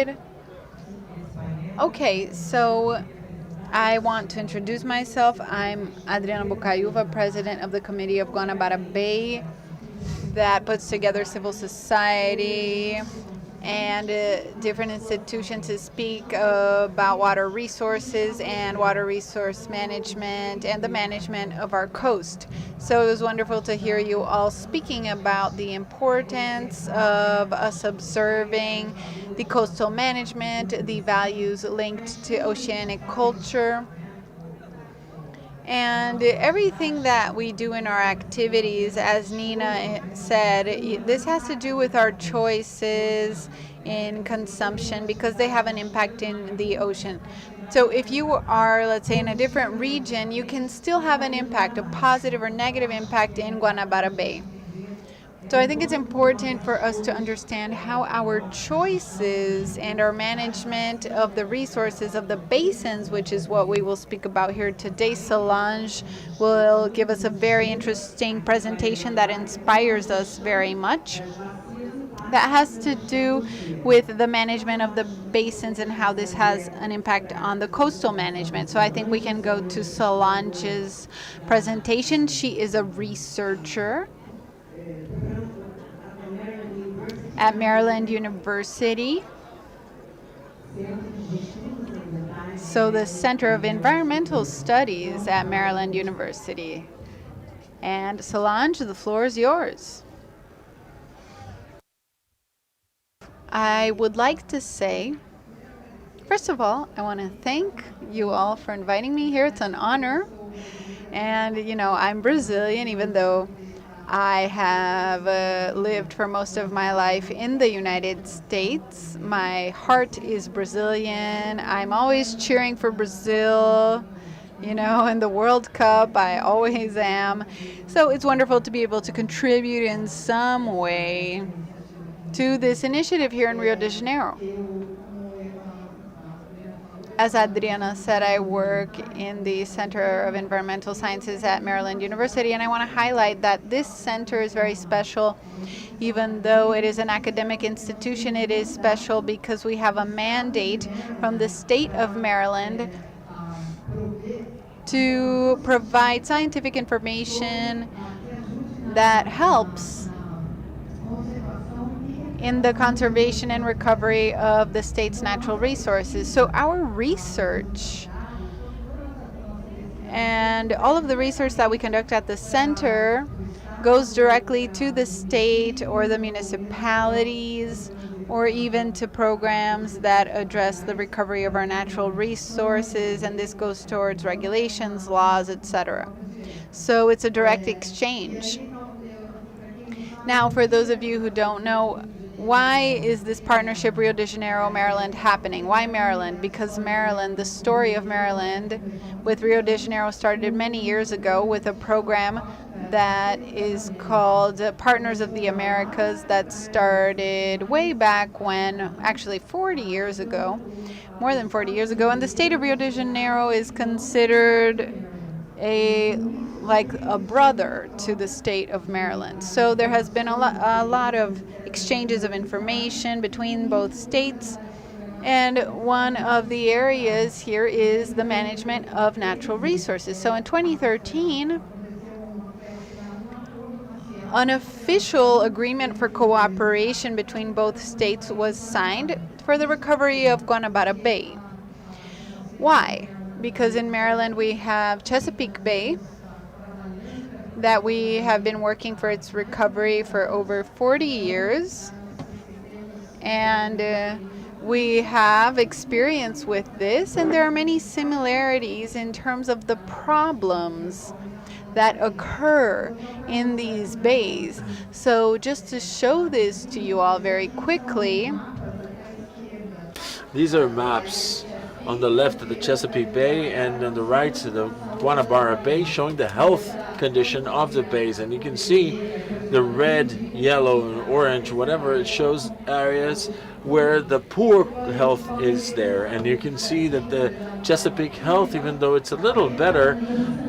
started. Okay, so I want to introduce myself. I'm Adriana Bocaiuva, president of the Committee of Guanabara Bay that puts together civil society and different institutions to speak about water resources and water resource management and the management of our coast. So it was wonderful to hear you all speaking about the importance of us observing the coastal management, the values linked to oceanic culture, and everything that we do in our activities. As Nina said, this has to do with our choices in consumption because they have an impact in the ocean. So if you are, let's say, in a different region, you can still have an impact, a positive or negative impact in Guanabara Bay. So I think it's important for us to understand how our choices and our management of the resources of the basins, which is what we will speak about here today. Solange will give us a very interesting presentation that inspires us very much. That has to do with the management of the basins and how this has an impact on the coastal management. So I think we can go to Solange's presentation. She is a researcher at Maryland University. So the Center of Environmental Studies at Maryland University. And Solange, the floor is yours. I would like to say, first of all, I want to thank you all for inviting me here. It's an honor. And, you know, I'm Brazilian, even though I have lived for most of my life in the United States. My heart is Brazilian. I'm always cheering for Brazil, you know, in the World Cup. I always am. So it's wonderful to be able to contribute in some way to this initiative here in Rio de Janeiro. As Adriana said, I work in the Center of Environmental Sciences at Maryland University, and I want to highlight that this center is very special. Even though it is an academic institution, it is special because we have a mandate from the state of Maryland to provide scientific information that helps in the conservation and recovery of the state's natural resources. So our research and all of the research that we conduct at the center goes directly to the state or the municipalities or even to programs that address the recovery of our natural resources, and this goes towards regulations, laws, etc. So it's a direct exchange. Now, for those of you who don't know, why is this partnership Rio de Janeiro, Maryland happening? Why Maryland? Because Maryland, the story of Maryland with Rio de Janeiro started many years ago with a program that is called Partners of the Americas that started way back when, actually 40 years ago, more than 40 years ago. And the state of Rio de Janeiro is considered like a brother to the state of Maryland. So there has been a lot of exchanges of information between both states, and one of the areas here is the management of natural resources. So in 2013, an official agreement for cooperation between both states was signed for the recovery of Guanabara Bay. Why? Because in Maryland we have Chesapeake Bay, that we have been working for its recovery for over 40 years. And we have experience with this, and there are many similarities in terms of the problems that occur in these bays. So just to show this to you all very quickly. These are maps. On the left of the Chesapeake Bay and on the right to the Guanabara Bay, showing the health condition of the bays. And you can see the red, yellow, and orange, whatever, it shows areas where the poor health is there. And you can see that the Chesapeake health, even though it's a little better,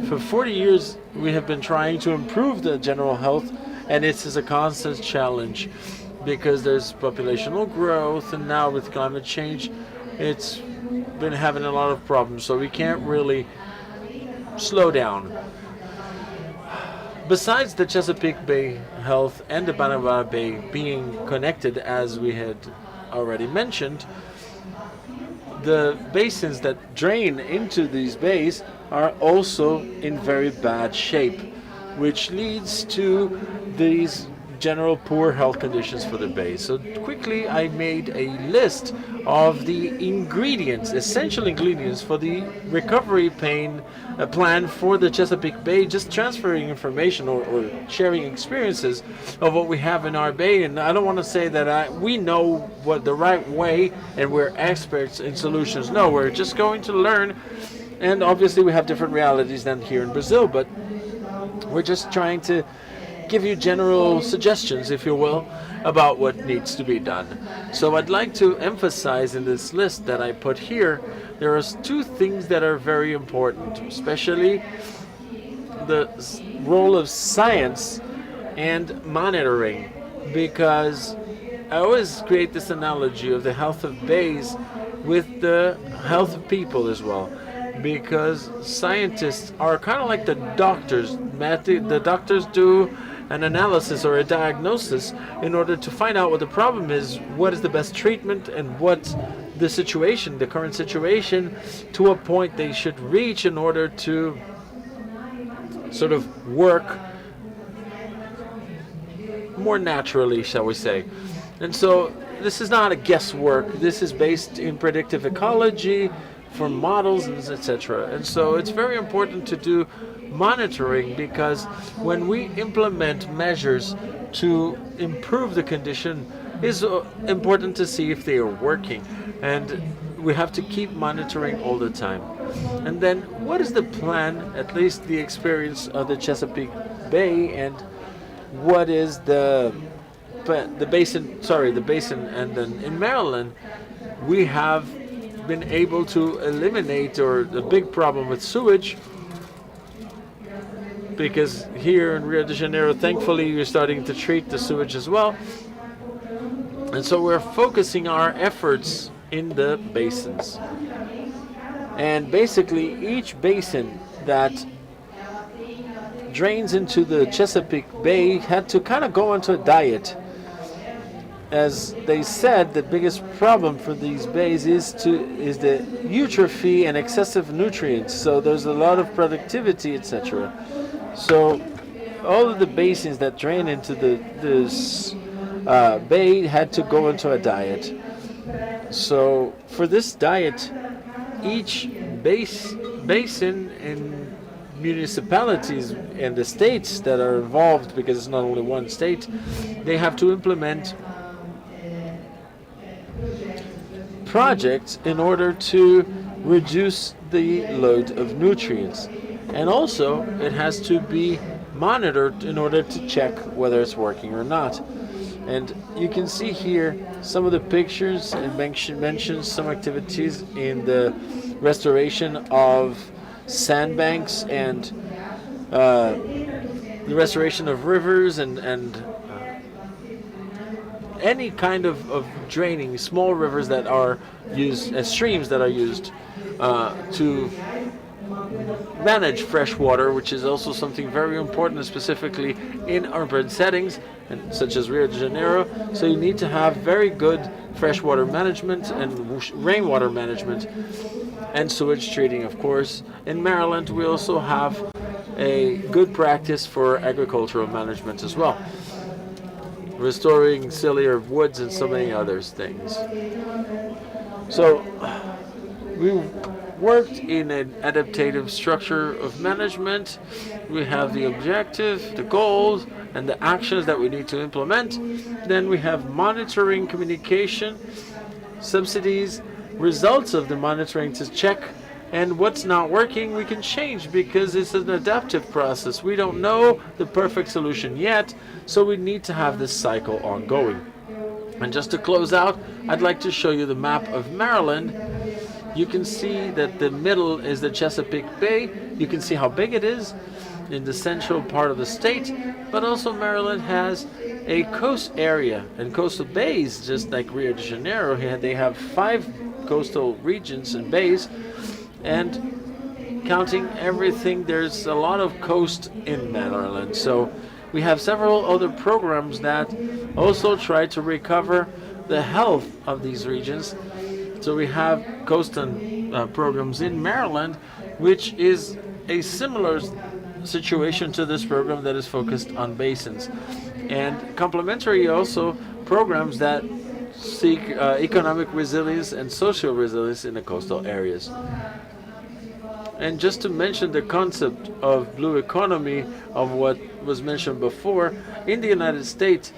for 40 years we have been trying to improve the general health, and it's a constant challenge. because there's populational growth, and now with climate change, it's been having a lot of problems, so we can't really slow down. Besides the Chesapeake Bay health and the Banabara Bay being connected, as we had already mentioned, the basins that drain into these bays are also in very bad shape, which leads to these general poor health conditions for the bay. So quickly I made a list of the ingredients, essential ingredients for the recovery plan for the Chesapeake Bay, just transferring information or sharing experiences of what we have in our bay. And I don't want to say that we know what the right way and we're experts in solutions. No, we're just going to learn, and obviously we have different realities than here in Brazil, but we're just trying to give you general suggestions, if you will, about what needs to be done. So I'd like to emphasize in this list that I put here, there are two things that are very important, especially the role of science and monitoring, because I always create this analogy of the health of bays with the health of people as well, because scientists are kind of like the doctors. The doctors do an analysis or a diagnosis in order to find out what the problem is, what is the best treatment, and what the situation, the current situation, to a point they should reach in order to sort of work more naturally, shall we say. And so this is not a guesswork. This is based in predictive ecology for models, etc. And so it's very important to do monitoring, because when we implement measures to improve the condition, it's important to see if they are working, and we have to keep monitoring all the time. And then what is the plan, at least the experience of the Chesapeake Bay, and what is the basin, and then in Maryland we have been able to eliminate the big problem with sewage, because here in Rio de Janeiro, thankfully, we're starting to treat the sewage as well. And so we're focusing our efforts in the basins. And basically, each basin that drains into the Chesapeake Bay had to kind of go onto a diet. As they said, the biggest problem for these bays is the eutrophy and excessive nutrients. So there's a lot of productivity, etc. So all of the basins that drain into this bay had to go into a diet. So for this diet, each basin in municipalities and the states that are involved, because it's not only one state, they have to implement projects in order to reduce the load of nutrients. And also, it has to be monitored in order to check whether it's working or not. And you can see here some of the pictures and mentions some activities in the restoration of sandbanks and the restoration of rivers and any kind of draining, small rivers that are used as streams that are used to manage fresh water, which is also something very important, specifically in urban settings, and such as Rio de Janeiro. So you need to have very good freshwater management and rainwater management, and sewage treating, of course. In Maryland, we also have a good practice for agricultural management as well, restoring cellular woods and so many other things. So we worked in an adaptive structure of management. We have the objective, the goals, and the actions that we need to implement. Then we have monitoring, communication, subsidies, results of the monitoring to check, and what's not working we can change, because it's an adaptive process. We don't know the perfect solution yet, so we need to have this cycle ongoing. And just to close out, I'd like to show you the map of Maryland. You can see that the middle is the Chesapeake Bay. You can see how big it is. in the central part of the state, but also Maryland has a coast area and coastal bays, just like Rio de Janeiro. They have 5 coastal regions and bays, and counting everything, there's a lot of coast in Maryland. So we have several other programs that also try to recover the health of these regions. So we have coastal programs in Maryland, which is a similar situation to this program that is focused on basins. And complementary also programs that seek economic resilience and social resilience in the coastal areas. And just to mention the concept of blue economy, of what was mentioned before, in the United States,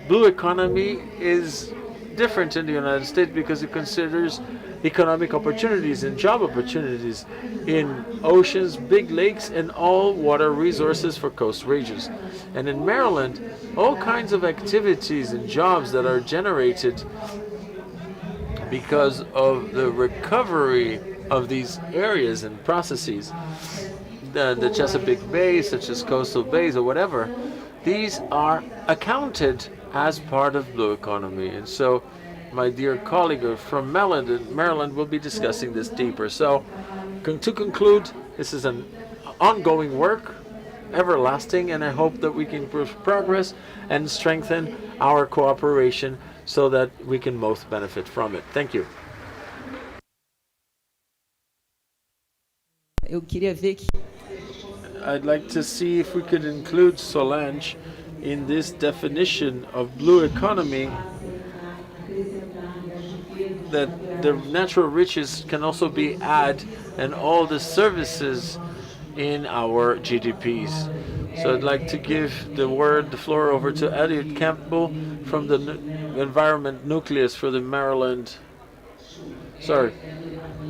blue economy is different in the United States because it considers economic opportunities and job opportunities in oceans, big lakes, and all water resources for coast regions. And in Maryland, all kinds of activities and jobs that are generated because of the recovery of these areas and processes, the Chesapeake Bay, such as coastal bays or whatever, these are accounted as part of blue economy. And so my dear colleague from Maryland will be discussing this deeper. So to conclude, this is an ongoing work, everlasting, and I hope that we can progress and strengthen our cooperation so that we can both benefit from it. Thank you. I'd like to see if we could include Solange in this definition of blue economy, that the natural riches can also be added and all the services in our GDPs. So I'd like to give the floor over to Elliott Campbell from the Environment Nucleus for the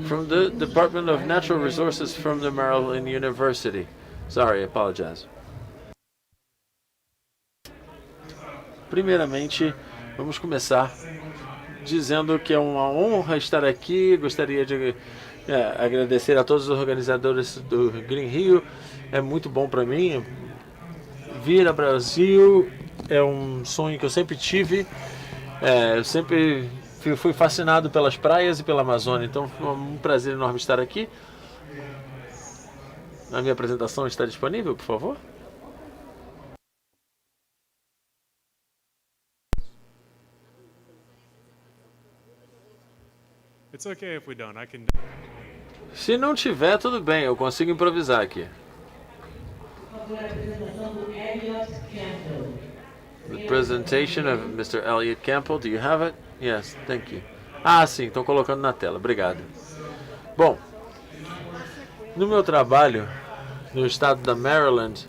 from the Department of Natural Resources from the Maryland University. Sorry, I apologize. Primeiramente, vamos começar dizendo que é uma honra estar aqui. Gostaria de agradecer a todos os organizadores do Green Rio. É muito bom para mim. Vir ao Brasil é um sonho que eu sempre tive. Eu sempre fui fascinado pelas praias e pela Amazônia. Então, foi um prazer enorme estar aqui. A minha apresentação está disponível, por favor? It's okay if we don't. I can. Se não tiver, tudo bem, eu consigo improvisar aqui. The presentation of Mr. Elliott Campbell. Do you have it? Yes, thank you. Ah, sim, estou colocando na tela. Obrigado. Bom, no meu trabalho no estado da Maryland,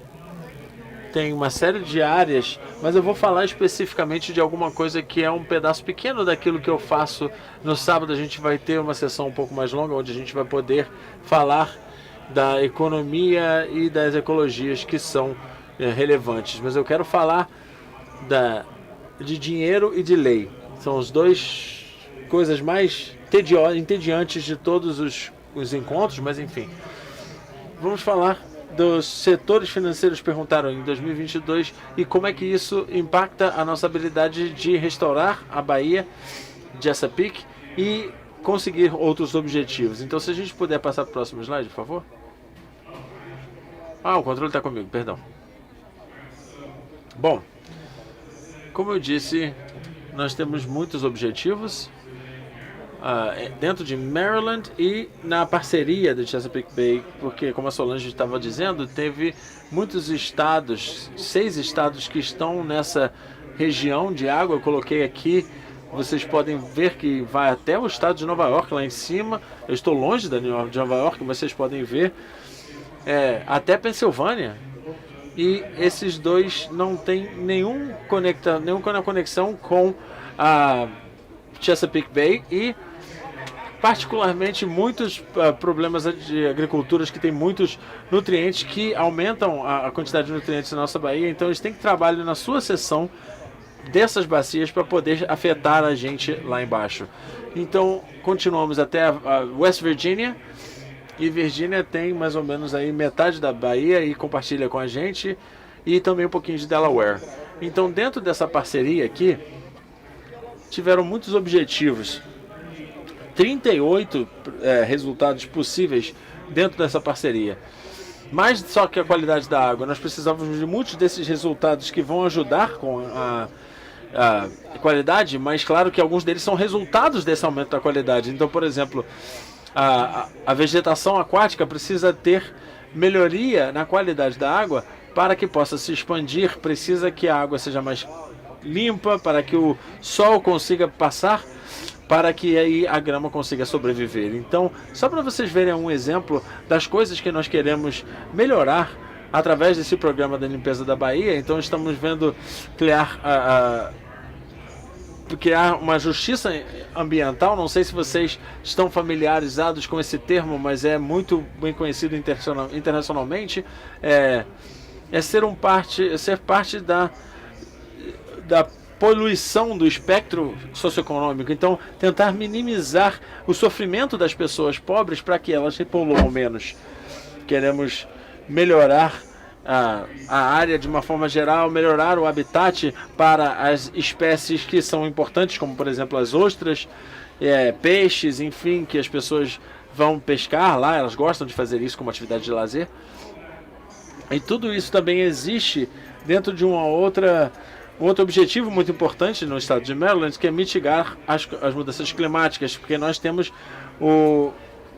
tem uma série de áreas, mas eu vou falar especificamente de alguma coisa que é um pedaço pequeno daquilo que eu faço. No sábado a gente vai ter uma sessão um pouco mais longa, onde a gente vai poder falar da economia e das ecologias que são relevantes. Mas eu quero falar de dinheiro e de lei. São as duas coisas mais entediantes de todos os encontros, mas enfim. Vamos falar dos setores financeiros, perguntaram em 2022, e como é que isso impacta a nossa habilidade de restaurar a Baía de Chesapeake e conseguir outros objetivos. Então, se a gente puder passar para o próximo slide, por favor. Ah, o controle está comigo, perdão. Bom, como eu disse, nós temos muitos objetivos dentro de Maryland e na parceria de Chesapeake Bay, porque, como a Solange estava dizendo, teve muitos estados, 6 estados que estão nessa região de água. Eu coloquei aqui, vocês podem ver que vai até o estado de Nova York, lá em cima. Eu estou longe de Nova York, mas vocês podem ver até Pensilvânia. E esses dois não têm nenhuma conexão com a Chesapeake Bay e particularmente muitos problemas de agriculturas que tem muitos nutrientes que aumentam a quantidade de nutrientes na nossa baía. Então eles têm que trabalhar na sua seção dessas bacias para poder afetar a gente lá embaixo. Então continuamos até a West Virginia E Virgínia tem mais ou menos aí metade da Bahia e compartilha com a gente, e também um pouquinho de Delaware. Então, dentro dessa parceria aqui, tiveram muitos objetivos. 38 resultados possíveis dentro dessa parceria. Mais só que a qualidade da água, nós precisávamos de muitos desses resultados que vão ajudar com a qualidade, mas claro que alguns deles são resultados desse aumento da qualidade. Então, por exemplo, a vegetação aquática precisa ter melhoria na qualidade da água para que possa se expandir, precisa que a água seja mais limpa, para que o sol consiga passar, para que aí a grama consiga sobreviver. Então, só para vocês verem um exemplo das coisas que nós queremos melhorar através desse programa da limpeza da Bahia. Então, estamos vendo criar uma justiça ambiental. Não sei se vocês estão familiarizados com esse termo, mas é muito bem conhecido internacionalmente. Ser parte da poluição do espectro socioeconômico. Então, tentar minimizar o sofrimento das pessoas pobres para que elas se poluam menos. Queremos melhorar a área de uma forma geral, melhorar o habitat para as espécies que são importantes, como por exemplo as ostras, peixes, enfim, que as pessoas vão pescar lá, elas gostam de fazer isso como atividade de lazer. E tudo isso também existe dentro de um outro objetivo muito importante no estado de Maryland, que é mitigar as mudanças climáticas, porque nós temos o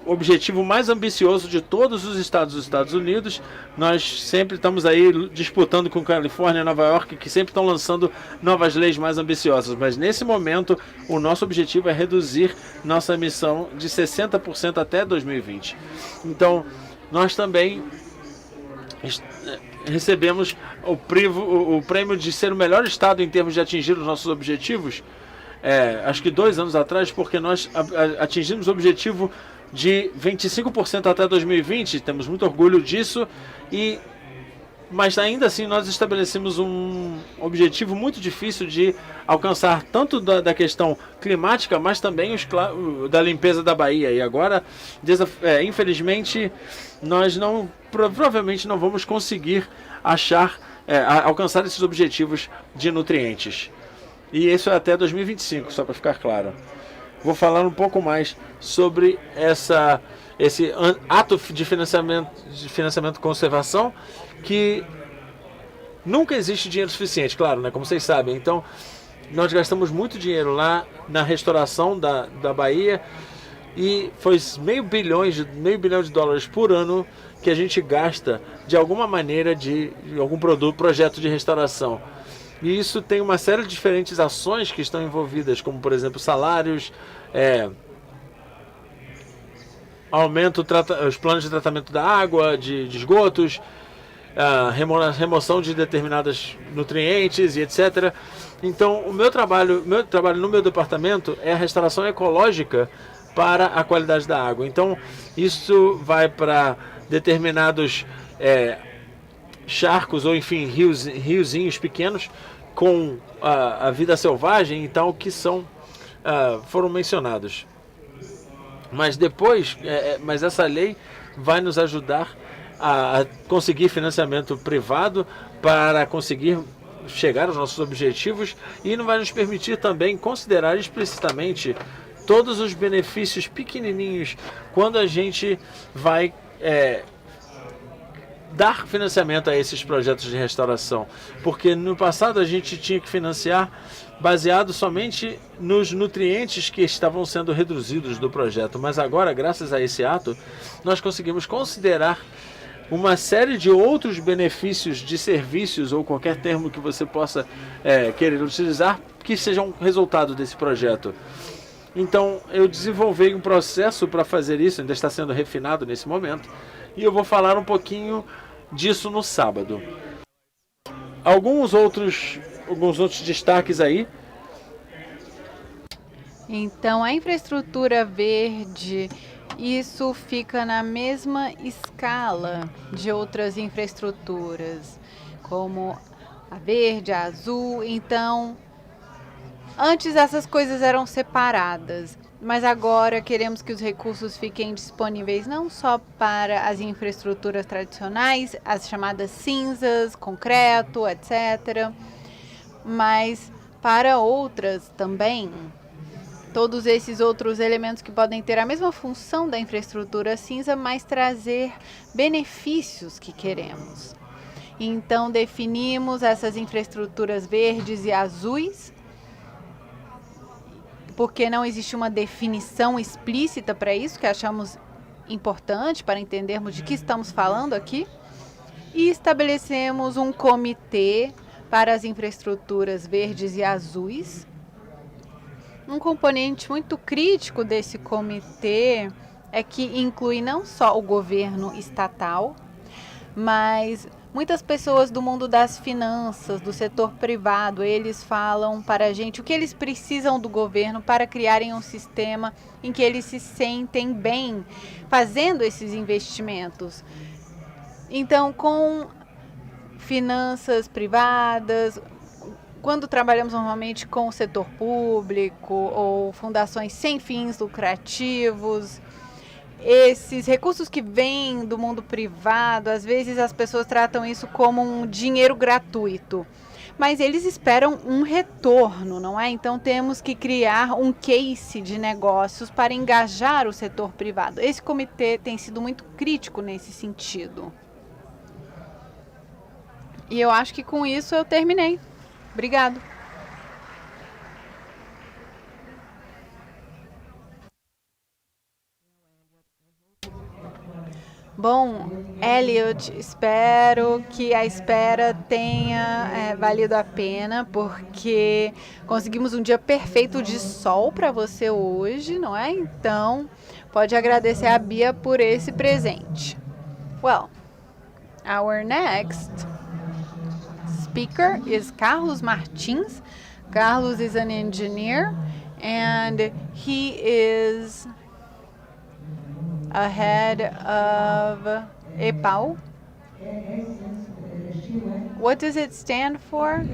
objetivo mais ambicioso de todos os estados dos Estados Unidos. Nós sempre estamos aí disputando com Califórnia e Nova York, que sempre estão lançando novas leis mais ambiciosas, mas nesse momento o nosso objetivo é reduzir nossa emissão de 60% até 2020. Então, nós também recebemos o prêmio de ser o melhor estado em termos de atingir os nossos objetivos, acho que 2 anos atrás, porque nós atingimos o objetivo de 25% até 2020, temos muito orgulho disso, mas ainda assim nós estabelecemos um objetivo muito difícil de alcançar, tanto da questão climática, mas também da limpeza da Bahia. E agora, infelizmente, nós provavelmente não vamos conseguir alcançar esses objetivos de nutrientes. E isso é até 2025, só para ficar claro. Vou falar um pouco mais sobre esse ato de financiamento conservação, que nunca existe dinheiro suficiente, claro, né, como vocês sabem. Então, nós gastamos muito dinheiro lá na restauração da Bahia, e foi meio bilhão de dólares por ano que a gente gasta de alguma maneira de algum projeto de restauração. E isso tem uma série de diferentes ações que estão envolvidas, como por exemplo salários, aumento os planos de tratamento da água, de esgotos, remoção de determinados nutrientes e etc. Então, o meu trabalho no meu departamento é a restauração ecológica para a qualidade da água. Então, isso vai para determinados charcos, ou enfim, riozinhos pequenos com a vida selvagem e tal, que foram mencionados. Mas depois, mas essa lei vai nos ajudar a conseguir financiamento privado para conseguir chegar aos nossos objetivos, e não vai nos permitir também considerar explicitamente todos os benefícios pequenininhos quando a gente vai dar financiamento a esses projetos de restauração. Porque no passado a gente tinha que financiar baseado somente nos nutrientes que estavam sendo reduzidos do projeto. Mas agora, graças a esse ato, nós conseguimos considerar uma série de outros benefícios de serviços, ou qualquer termo que você possa querer utilizar, que sejam resultado desse projeto. Então, eu desenvolvi um processo para fazer isso, ainda está sendo refinado nesse momento, e eu vou falar um pouquinho disso no sábado. Alguns outros destaques aí. Então, a infraestrutura verde, isso fica na mesma escala de outras infraestruturas, como a verde, a azul. Então, Antes essas coisas eram separadas, mas agora queremos que os recursos fiquem disponíveis não só para as infraestruturas tradicionais, as chamadas cinzas, concreto, etc., mas para outras também. Todos esses outros elementos que podem ter a mesma função da infraestrutura cinza, mas trazer benefícios que queremos. Então definimos essas infraestruturas verdes e azuis, porque não existe uma definição explícita para isso, que achamos importante para entendermos de que estamos falando aqui. E estabelecemos um comitê para as infraestruturas verdes e azuis. Um componente muito crítico desse comitê é que inclui não só o governo estatal, mas muitas pessoas do mundo das finanças, do setor privado. Eles falam para a gente o que eles precisam do governo para criarem um sistema em que eles se sentem bem fazendo esses investimentos. Então, com finanças privadas, quando trabalhamos normalmente com o setor público ou fundações sem fins lucrativos, esses recursos que vêm do mundo privado, às vezes as pessoas tratam isso como um dinheiro gratuito, mas eles esperam um retorno, não é? Então temos que criar um case de negócios para engajar o setor privado. Esse comitê tem sido muito crítico nesse sentido. E eu acho que com isso eu terminei. Obrigado. Bom, Elliott, espero que a espera tenha valido a pena, porque conseguimos um dia perfeito de sol para você hoje, não é? Então, pode agradecer a Bia por esse presente. Well, our next speaker is Carlos Martins. Carlos is an engineer, and he is ahead of EPAU. What does it stand for?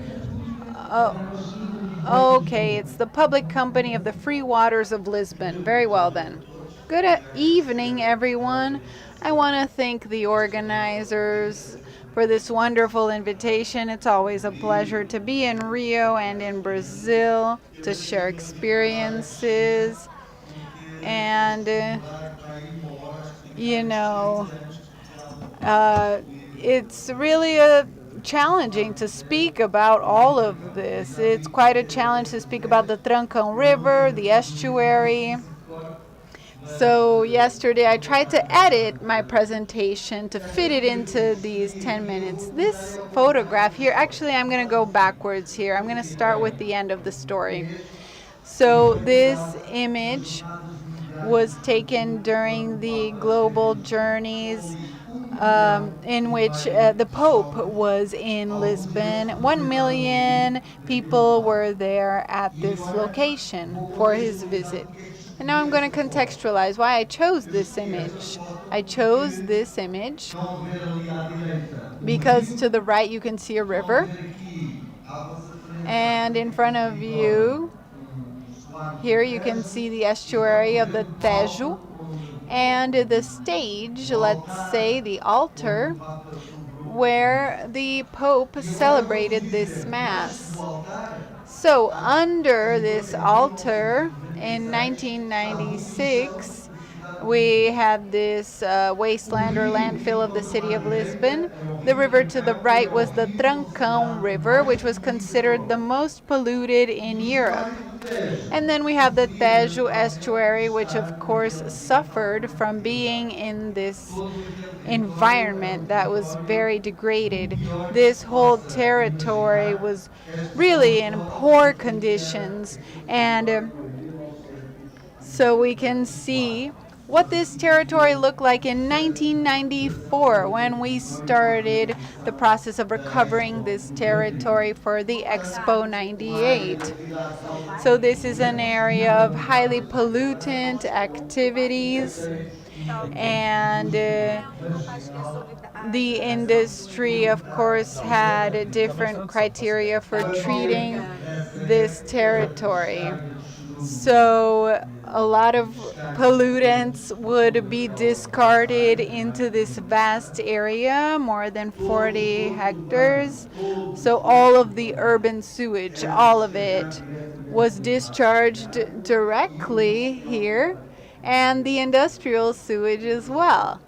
Okay, it's the Public Company of the Free Waters of Lisbon. Very well then. Good evening, everyone. I want to thank the organizers for this wonderful invitation. It's always a pleasure to be in Rio and in Brazil to share experiences. And, it's really challenging to speak about all of this. It's quite a challenge to speak about the Trancão River, the estuary. So yesterday I tried to edit my presentation to fit it into these 10 minutes. This photograph here, actually I'm going to go backwards here. I'm going to start with the end of the story. So this image was taken during the global journeys in which the Pope was in Lisbon. 1 million people were there at this location for his visit. And now I'm going to contextualize why I chose this image. I chose this image because to the right you can see a river, and in front of you here you can see the estuary of the Tejo, and the stage, let's say the altar, where the Pope celebrated this Mass. So under this altar in 1996, we had this wasteland or landfill of the city of Lisbon. The river to the right was the Trancão River, which was considered the most polluted in Europe. And then we have the Tejo estuary, which of course suffered from being in this environment that was very degraded. This whole territory was really in poor conditions, and so we can see what this territory looked like in 1994 when we started the process of recovering this territory for the Expo 98. So this is an area of highly pollutant activities, and the industry, of course, had different criteria for treating this territory. So a lot of pollutants would be discarded into this vast area, more than 40 hectares. So all of the urban sewage, all of it, was discharged directly here, and the industrial sewage as well.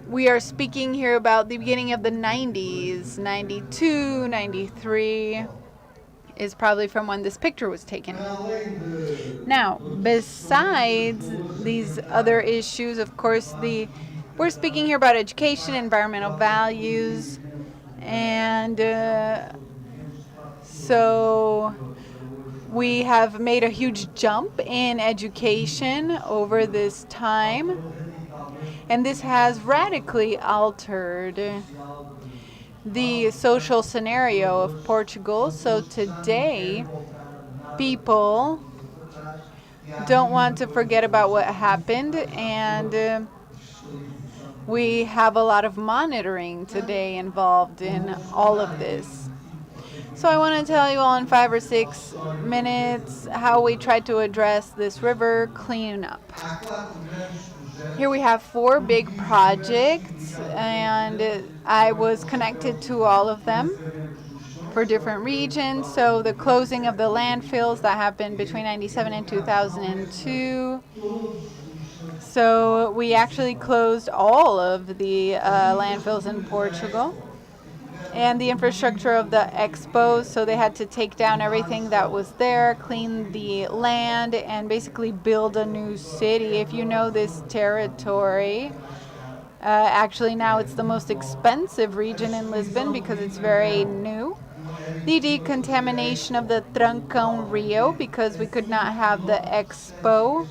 We are speaking here about the beginning of the 90s, 92, 93 is probably from when this picture was taken. Now, besides these other issues, of course, we're speaking here about education, environmental values, and so we have made a huge jump in education over this time, and this has radically altered the social scenario of Portugal. So today, people don't want to forget about what happened, and we have a lot of monitoring today involved in all of this. So I want to tell you all in 5 or 6 minutes how we tried to address this river cleanup. Here we have 4 big projects, and I was connected to all of them for different regions. So the closing of the landfills that happened between 97 and 2002. So we actually closed all of the landfills in Portugal. And the infrastructure of the Expo, so they had to take down everything that was there, clean the land, and basically build a new city. If you know this territory, actually now it's the most expensive region in Lisbon because it's very new. The decontamination of the Trancão Rio, because we could not have the Expo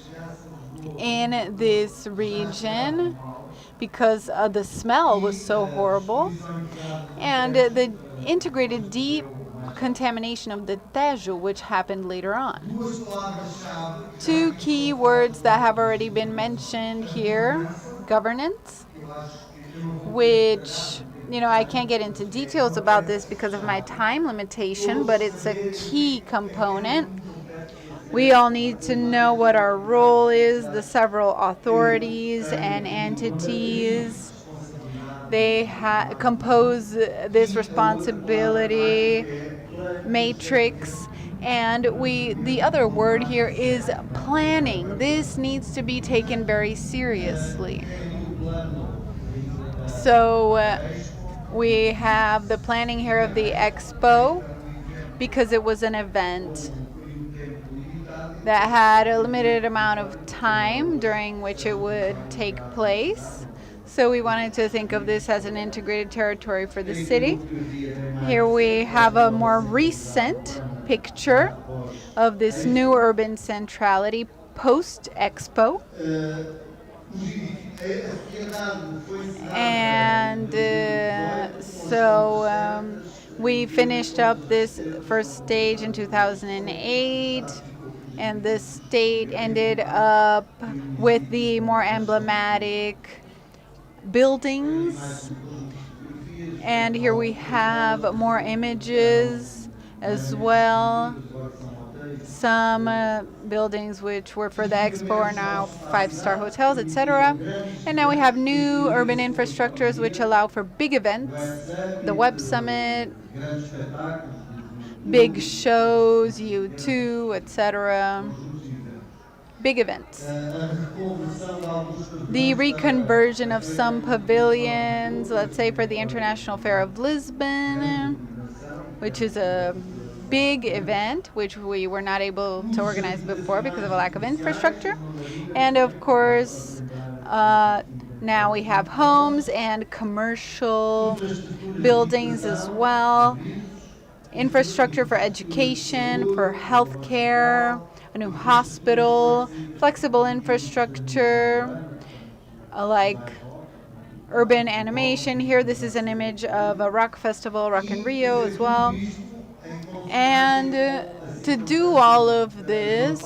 in this region because the smell was so horrible, and the integrated decontamination of the Tejo, which happened later on. 2 key words that have already been mentioned here: governance, which, I can't get into details about this because of my time limitation, but it's a key component. We all need to know what our role is, the several authorities and entities. They compose this responsibility matrix. And the other word here is planning. This needs to be taken very seriously. So we have the planning here of the Expo, because it was an event that had a limited amount of time during which it would take place. So we wanted to think of this as an integrated territory for the city. Here we have a more recent picture of this new urban centrality post-Expo. And so we finished up this first stage in 2008. And the state ended up with the more emblematic buildings. And here we have more images as well. Some buildings which were for the Expo are now 5-star hotels, etc. And now we have new urban infrastructures which allow for big events, the Web Summit, big shows, U2, etc. Big events. The reconversion of some pavilions, let's say for the International Fair of Lisbon, which is a big event which we were not able to organize before because of a lack of infrastructure. And of course, now we have homes and commercial buildings as well. Infrastructure for education, for healthcare, a new hospital, flexible infrastructure, like urban animation here. This is an image of a rock festival, Rock in Rio as well. And to do all of this,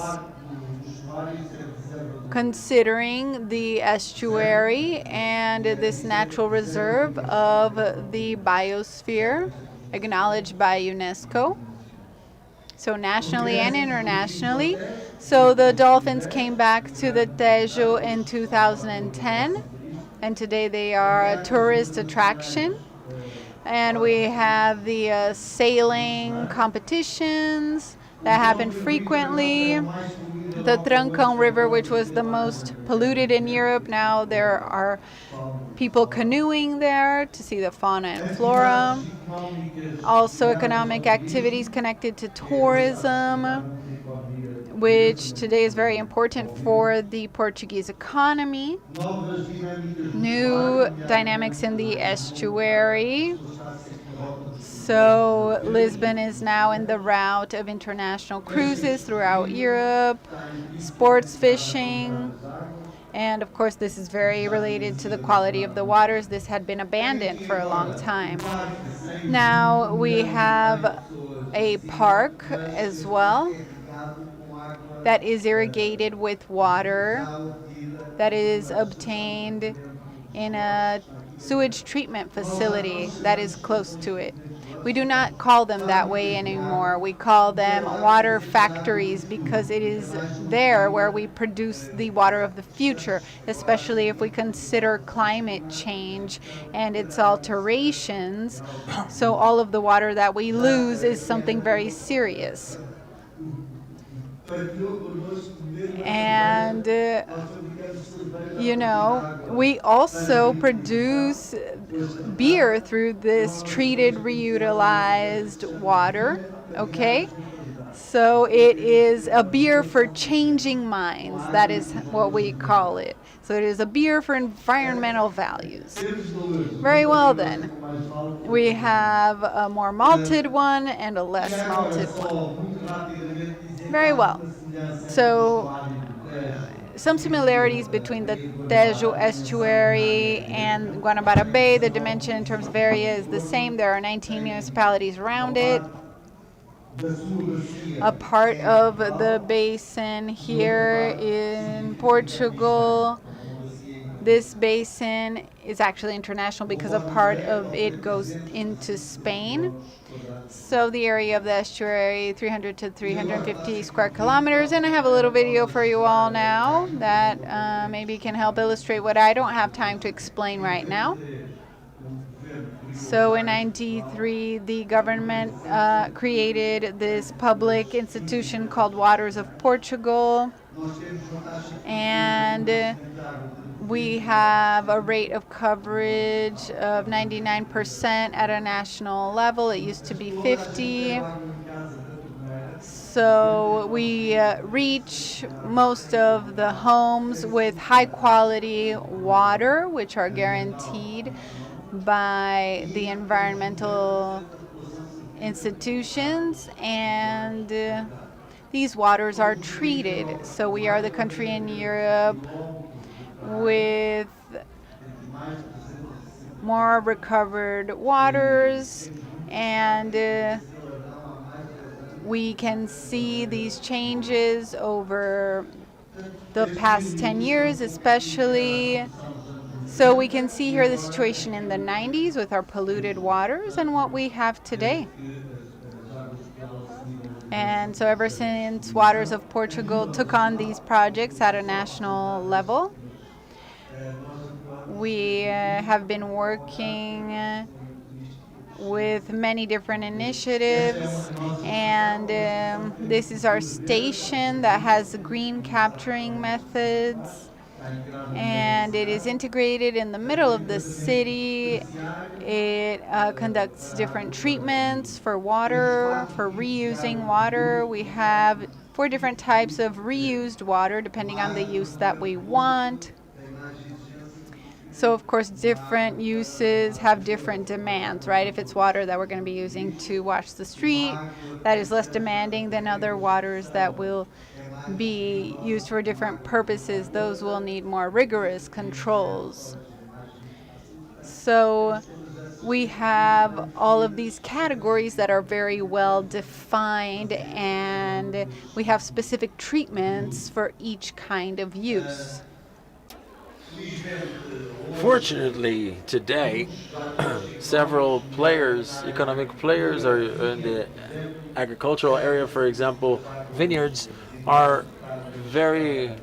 considering the estuary and this natural reserve of the biosphere acknowledged by UNESCO, so nationally and internationally. So the dolphins came back to the Tejo in 2010, and today they are a tourist attraction. And we have the sailing competitions that happen frequently. The Trancão River, which was the most polluted in Europe, now there are people canoeing there to see the fauna and flora. Also economic activities connected to tourism, which today is very important for the Portuguese economy. New dynamics in the estuary. So Lisbon is now in the route of international cruises throughout Europe, sports fishing, and of course this is very related to the quality of the waters. This had been abandoned for a long time. Now we have a park as well that is irrigated with water that is obtained in a sewage treatment facility that is close to it. We do not call them that way anymore. We call them water factories because it is there where we produce the water of the future, especially if we consider climate change and its alterations. So all of the water that we lose is something very serious. And we also produce beer through this treated, reutilized water, okay? So it is a beer for changing minds. That is what we call it. So it is a beer for environmental values. Very well then. We have a more malted one and a less malted one. Very well. So some similarities between the Tejo estuary and Guanabara Bay. The dimension in terms of area is the same. There are 19 municipalities around it. A part of the basin here in Portugal. This basin is actually international because a part of it goes into Spain. So the area of the estuary, 300 to 350 square kilometers. And I have a little video for you all now that maybe can help illustrate what I don't have time to explain right now. So in 1993, the government created this public institution called Waters of Portugal. And we have a rate of coverage of 99% at a national level. It used to be 50. So we reach most of the homes with high quality water, which are guaranteed by the environmental institutions, and these waters are treated. So we are the country in Europe with more recovered waters, and we can see these changes over the past 10 years especially. So we can see here the situation in the 90s with our polluted waters and what we have today. And so ever since Waters of Portugal took on these projects at a national level, we have been working with many different initiatives, and this is our station that has green capturing methods, and it is integrated in the middle of the city. It conducts different treatments for water, for reusing water. We have 4 different types of reused water depending on the use that we want. So of course different uses have different demands, right? If it's water that we're going to be using to wash the street, that is less demanding than other waters that will be used for different purposes. Those will need more rigorous controls. So we have all of these categories that are very well defined, and we have specific treatments for each kind of use. Fortunately, today, several players, economic players, are in the agricultural area, for example, vineyards, are very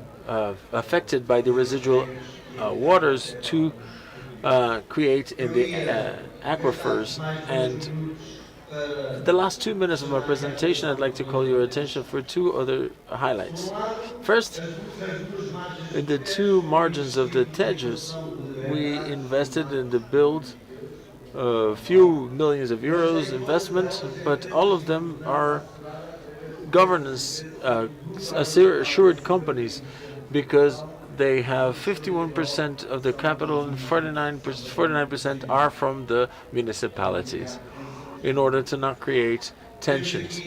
affected by the residual waters to create in the aquifers. And the last 2 minutes of my presentation, I'd like to call your attention for two other highlights. First, in the two margins of the Tejas, we invested in the build a few millions of euros investment, but all of them are governance assured companies, because they have 51% of the capital and 49% are from the municipalities, in order to not create tensions.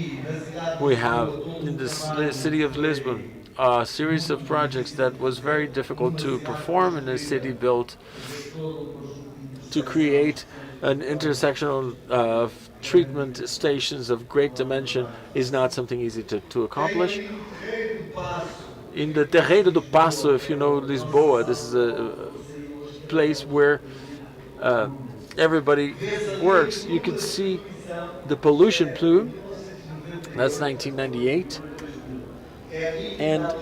We have in the city of Lisbon a series of projects that was very difficult to perform in a city built to create an intersectional treatment stations of great dimension is not something easy to accomplish. In the Terreiro do Passo, if you know Lisboa, this is a place where everybody works. You can see the pollution plume. That's 1998. And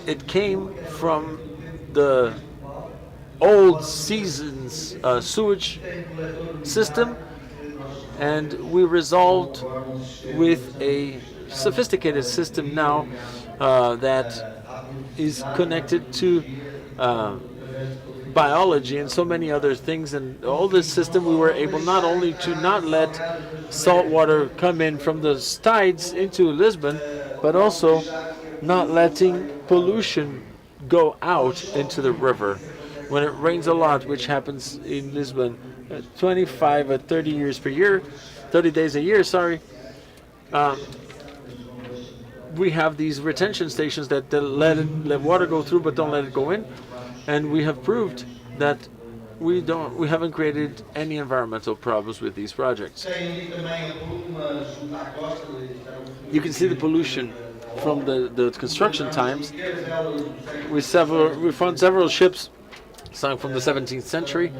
it came from the old seasons sewage system, and we resolved with a sophisticated system now that is connected to biology and so many other things. And all this system, we were able not only to not let salt water come in from the tides into Lisbon, but also not letting pollution go out into the river. When it rains a lot, which happens in Lisbon 25 or 30 years per year, 30 days a year, sorry, we have these retention stations that let water go through but don't let it go in. And we have proved that we haven't created any environmental problems with these projects. You can see the pollution from the construction times. We found several ships sunk from the 17th century.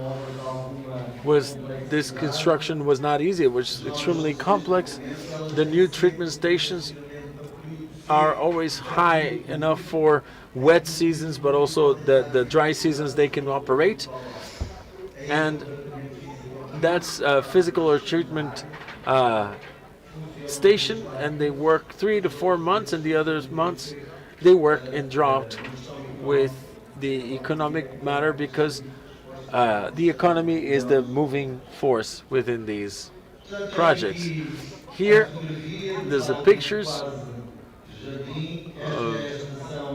This construction was not easy. It was extremely complex. The new treatment stations are always high enough for wet seasons, but also the dry seasons they can operate. And that's a physical or treatment station, and they work 3 to 4 months, and the other months they work in drought with the economic matter, because the economy is the moving force within these projects. Here, there's the pictures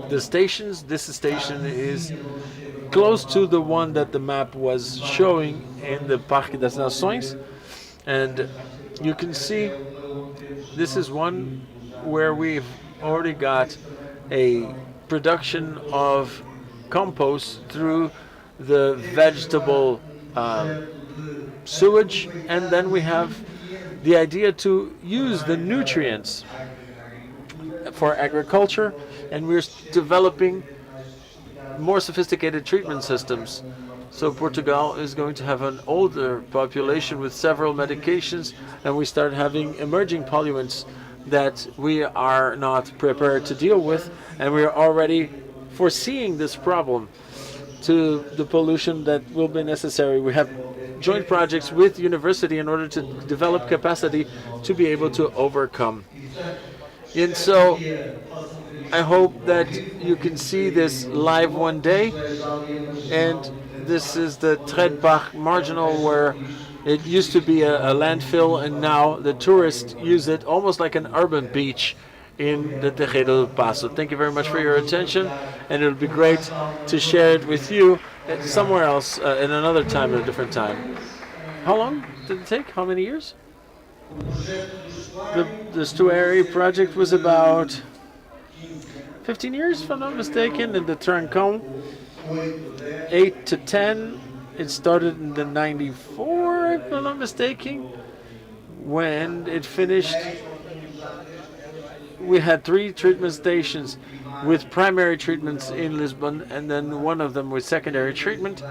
the stations. This station is close to the one that the map was showing in the Parque das Nações, and you can see this is one where we've already got a production of compost through the vegetable sewage, and then we have the idea to use the nutrients for agriculture, and we're developing more sophisticated treatment systems. So Portugal is going to have an older population with several medications, and we start having emerging pollutants that we are not prepared to deal with, and we are already foreseeing this problem to the pollution that will be necessary. We have joint projects with university in order to develop capacity to be able to overcome. And so I hope that you can see this live one day. And this is the Tredbach Marginal, where it used to be a landfill, and now the tourists use it almost like an urban beach in the Terreiro do Passo. Thank you very much for your attention, and it'll be great to share it with you somewhere else in another time, at a different time. How long did it take? How many years? The estuary project was about 15 years, if I'm not mistaken, and the Trancão 8 to 10. It started in the 94, if I'm not mistaken, when it finished. We had 3 treatment stations with primary treatments in Lisbon, and then one of them with secondary treatment.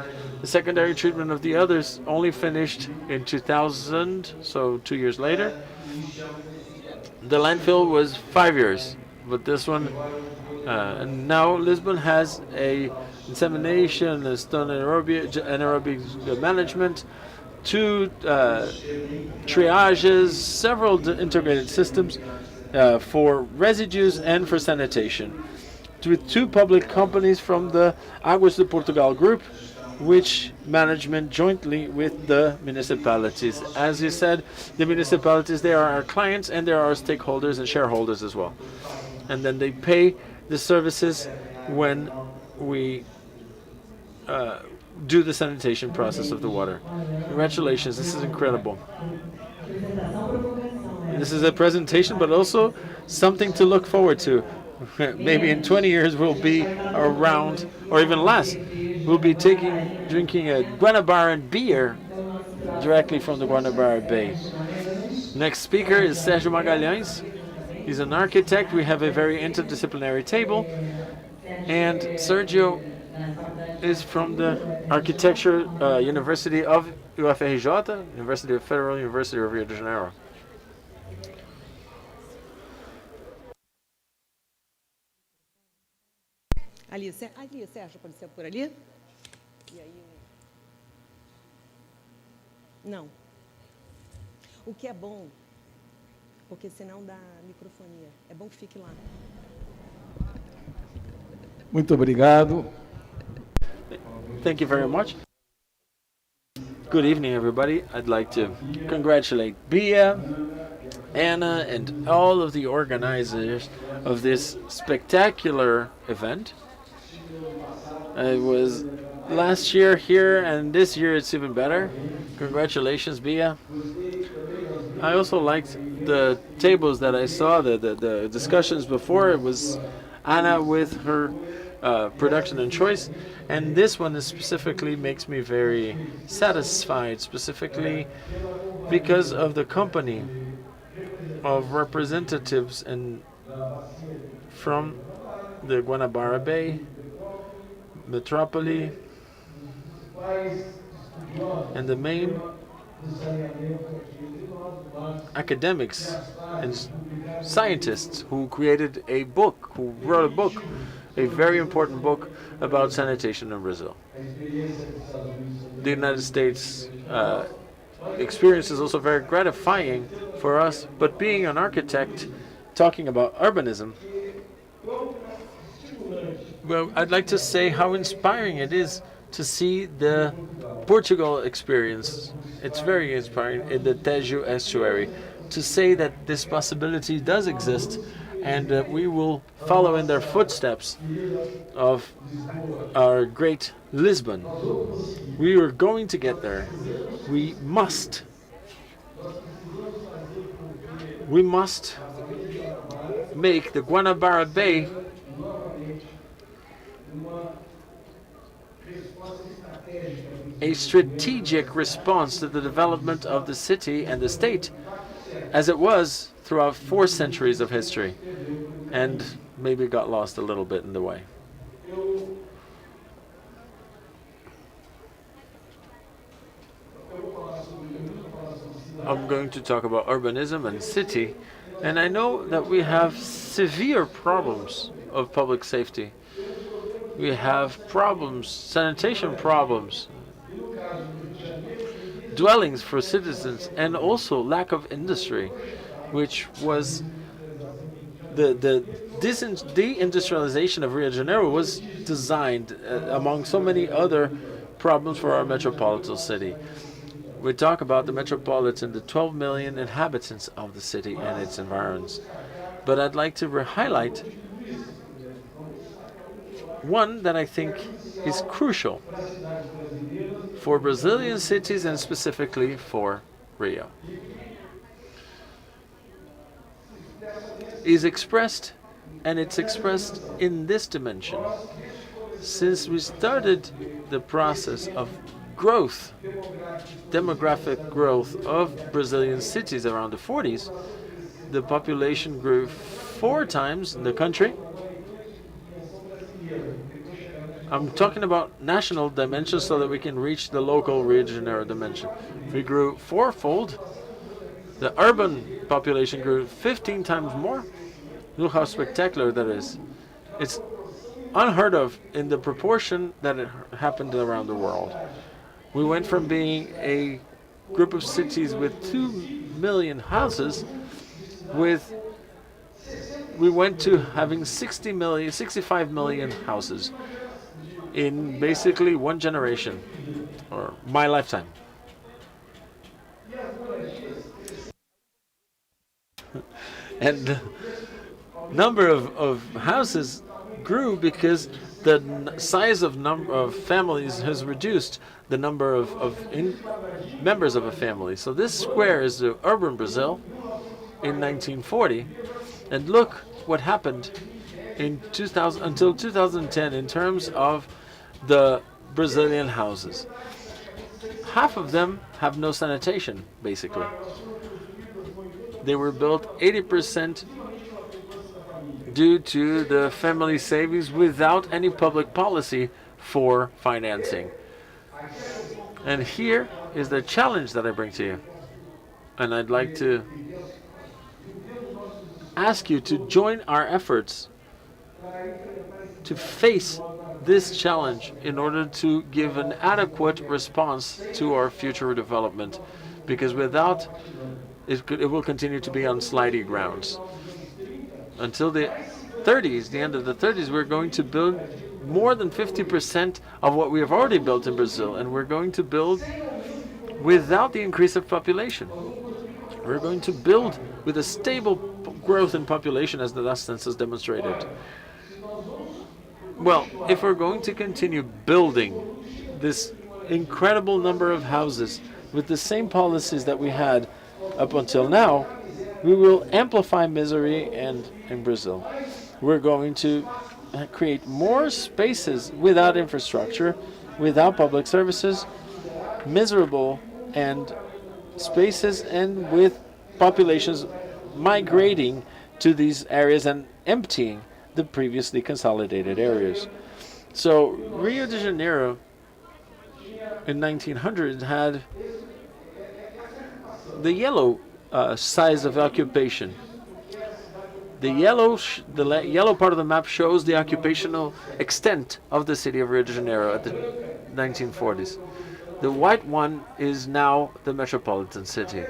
The secondary treatment of the others only finished in 2000, so 2 years later. The landfill was 5 years, but this one, and now Lisbon has a insemination, a stone anaerobic management, 2 triages, several integrated systems for residues and for sanitation, with 2 public companies from the Águas de Portugal group, which management jointly with the municipalities. As you said, the municipalities, they are our clients and they are our stakeholders and shareholders as well. And then they pay the services when we do the sanitation process of the water. Congratulations, this is incredible. This is a presentation, but also something to look forward to. Maybe in 20 years we'll be around, or even less, we'll be drinking a Guanabaran beer directly from the Guanabara Bay. Next speaker is Sérgio Magalhães. He's an architect. We have a very interdisciplinary table. And Sérgio is from the Architecture University of UFRJ, Federal University of Rio de Janeiro. Ali, o Sérgio apareceu por ali? E aí? Não. O que é bom, porque senão dá microfonia. É bom que fique lá. Muito obrigado. Thank you very much. Good evening, everybody. I'd like to congratulate Bia, Anna, and all of the organizers of this spectacular event. It was last year here, and this year it's even better. Congratulations, Bia. I also liked the tables that I saw, the discussions before. It was Anna with her production and choice, and this one specifically makes me very satisfied, specifically because of the company of representatives and from the Guanabara Bay, Metrópole, and the main academics and scientists who created a book, who wrote a book, a very important book about sanitation in Brazil. The United States experience is also very gratifying for us, but being an architect, talking about urbanism, well, I'd like to say how inspiring it is to see the Portugal experience. It's very inspiring in the Tejo estuary to say that this possibility does exist, and we will follow in their footsteps of our great Lisbon. We are going to get there. We must make the Guanabara Bay a strategic response to the development of the city and the state, as it was throughout 4 centuries of history, and maybe got lost a little bit in the way. I'm going to talk about urbanism and city, and I know that we have severe problems of public safety. We have problems, sanitation problems, dwellings for citizens, and also lack of industry, which was the deindustrialization of Rio de Janeiro was designed among so many other problems for our metropolitan city. We talk about the metropolitan, the 12 million inhabitants of the city and its environs. But I'd like to highlight one that I think is crucial for Brazilian cities and specifically for Rio. Is expressed, and it's expressed in this dimension. Since we started the process of growth, demographic growth of Brazilian cities around the 40s, the population grew 4 times in the country. I'm talking about national dimensions so that we can reach the local Rio de Janeiro dimension. We grew 4-fold. The urban population grew 15 times more. Look how spectacular that is. It's unheard of in the proportion that it happened around the world. We went from being a group of cities with 2 million houses we went to having 65 million houses in basically one generation, or my lifetime. And the number of houses grew because the size of number of families has reduced the number of members of a family. So this square is the urban Brazil in 1940, and look what happened in 2000 until 2010 in terms of the Brazilian houses. Half of them have no sanitation, basically. They were built 80% due to the family savings without any public policy for financing. And here is the challenge that I bring to you. And I'd like to ask you to join our efforts to face this challenge in order to give an adequate response to our future development, because without it will continue to be on slidey grounds. Until the 30s, the end of the 30s, we're going to build more than 50% of what we have already built in Brazil, and we're going to build without the increase of population. We're going to build with a stable growth in population, as the last census demonstrated. Well, if we're going to continue building this incredible number of houses with the same policies that we had up until now, we will amplify misery in Brazil. We're going to create more spaces without infrastructure, without public services, miserable and spaces, and with populations migrating to these areas and emptying the previously consolidated areas. So Rio de Janeiro in 1900 had the yellow size of occupation. The yellow part of the map shows the occupational extent of the city of Rio de Janeiro at the 1940s. The white one is now the metropolitan city.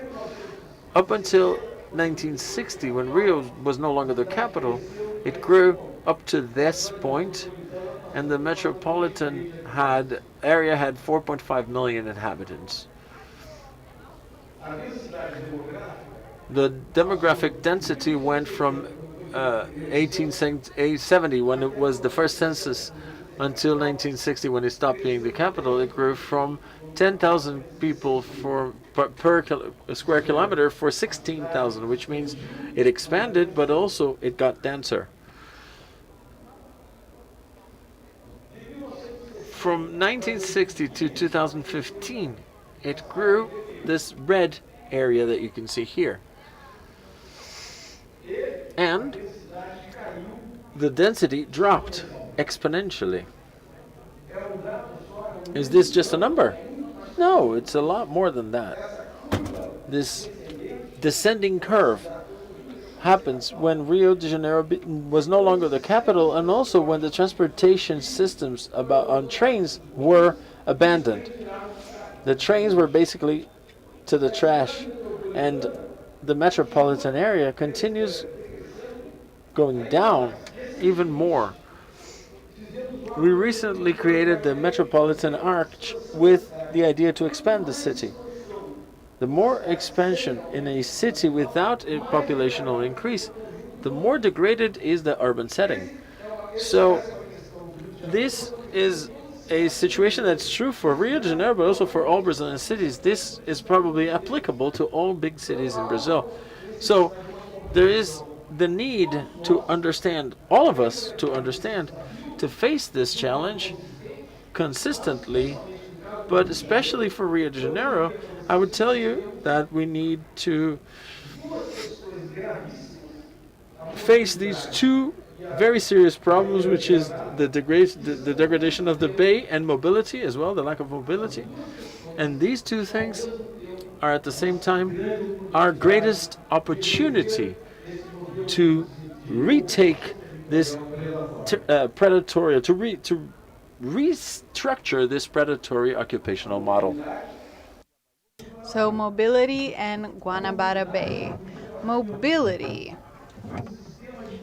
Up until 1960, when Rio was no longer the capital, it grew up to this point, and the metropolitan area had 4.5 million inhabitants. The demographic density went from 1870, when it was the first census, until 1960, when it stopped being the capital. It grew from 10,000 people per square kilometer for 16,000, which means it expanded, but also it got denser. From 1960 to 2015, it grew this red area that you can see here. And the density dropped exponentially. Is this just a number? No, it's a lot more than that. This descending curve happens when Rio de Janeiro was no longer the capital, and also when the transportation systems on trains were abandoned. The trains were basically to the trash, and the metropolitan area continues going down even more. We recently created the Metropolitan Arch with the idea to expand the city. The more expansion in a city without a populational increase, the more degraded is the urban setting. So this is a situation that's true for Rio de Janeiro, but also for all Brazilian cities. This is probably applicable to all big cities in Brazil. So there is the need to understand, all of us to understand, to face this challenge consistently, but especially for Rio de Janeiro, I would tell you that we need to face these two very serious problems, which is the degradation of the bay and mobility as well, the lack of mobility. And these two things are at the same time our greatest opportunity to retake this predatory, to restructure this predatory occupational model. So mobility and Guanabara Bay. Mobility,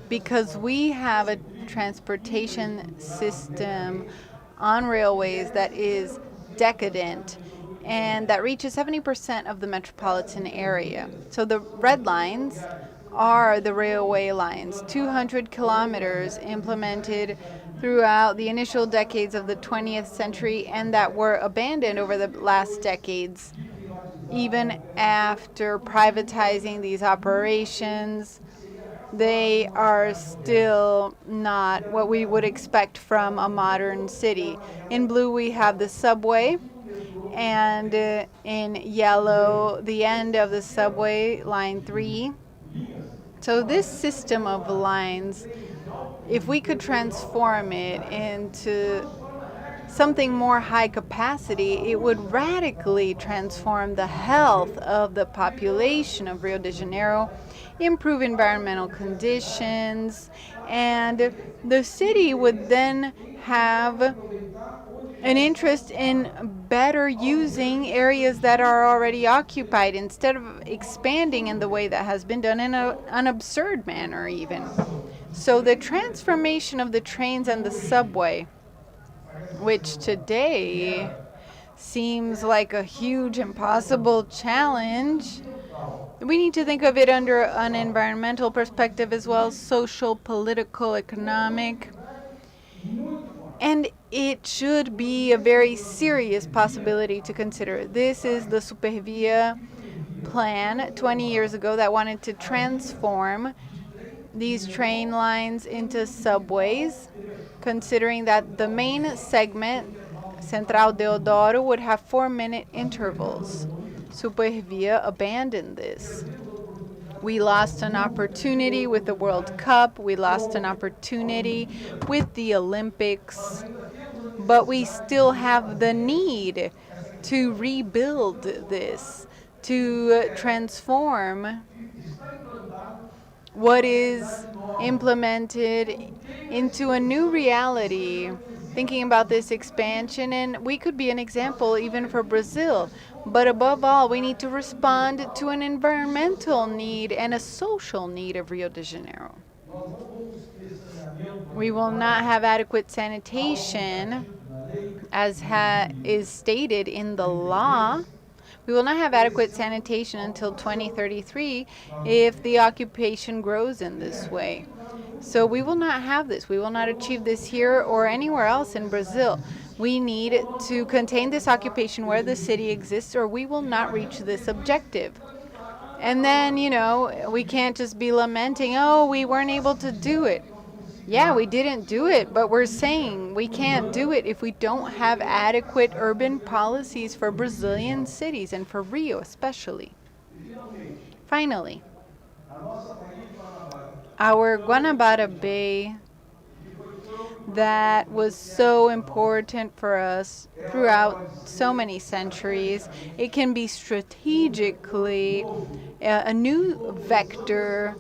because we have a transportation system on railways that is decadent and that reaches 70% of the metropolitan area. So the red lines are the railway lines, 200 kilometers implemented throughout the initial decades of the 20th century and that were abandoned over the last decades, even after privatizing these operations. They are still not what we would expect from a modern city. In blue we have the subway, and in yellow the end of the subway, line 3. So this system of lines, if we could transform it into something more high capacity, it would radically transform the health of the population of Rio de Janeiro, improve environmental conditions, and the city would then have an interest in better using areas that are already occupied instead of expanding in the way that has been done in an absurd manner even. So the transformation of the trains and the subway, which today seems like a huge impossible challenge, we need to think of it under an environmental perspective as well, social, political, economic. And it should be a very serious possibility to consider. This is the Supervia plan 20 years ago that wanted to transform these train lines into subways, considering that the main segment, Central Deodoro, would have 4-minute intervals. Supervia abandoned this. We lost an opportunity with the World Cup, we lost an opportunity with the Olympics, but we still have the need to rebuild this, to transform what is implemented into a new reality, thinking about this expansion, and we could be an example even for Brazil. But above all, we need to respond to an environmental need and a social need of Rio de Janeiro. We will not have adequate sanitation, as is stated in the law. We will not have adequate sanitation until 2033 if the occupation grows in this way. So we will not have this. We will not achieve this here or anywhere else in Brazil. We need to contain this occupation where the city exists, or we will not reach this objective. And then, we can't just be lamenting, oh, we weren't able to do it. Yeah, we didn't do it, but we're saying we can't do it if we don't have adequate urban policies for Brazilian cities and for Rio especially. Finally, our Guanabara Bay that was so important for us throughout so many centuries, it can be strategically a new vector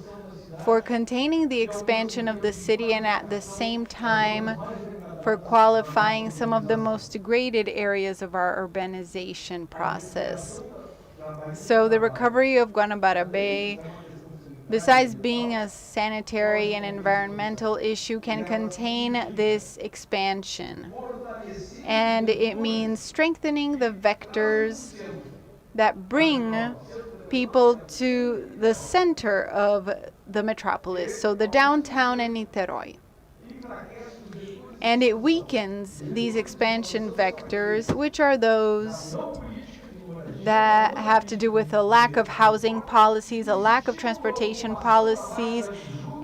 for containing the expansion of the city and at the same time for qualifying some of the most degraded areas of our urbanization process. So the recovery of Guanabara Bay, besides being a sanitary and environmental issue, can contain this expansion. And it means strengthening the vectors that bring people to the center of the metropolis, so the downtown and Niterói. And it weakens these expansion vectors, which are those that have to do with a lack of housing policies, a lack of transportation policies,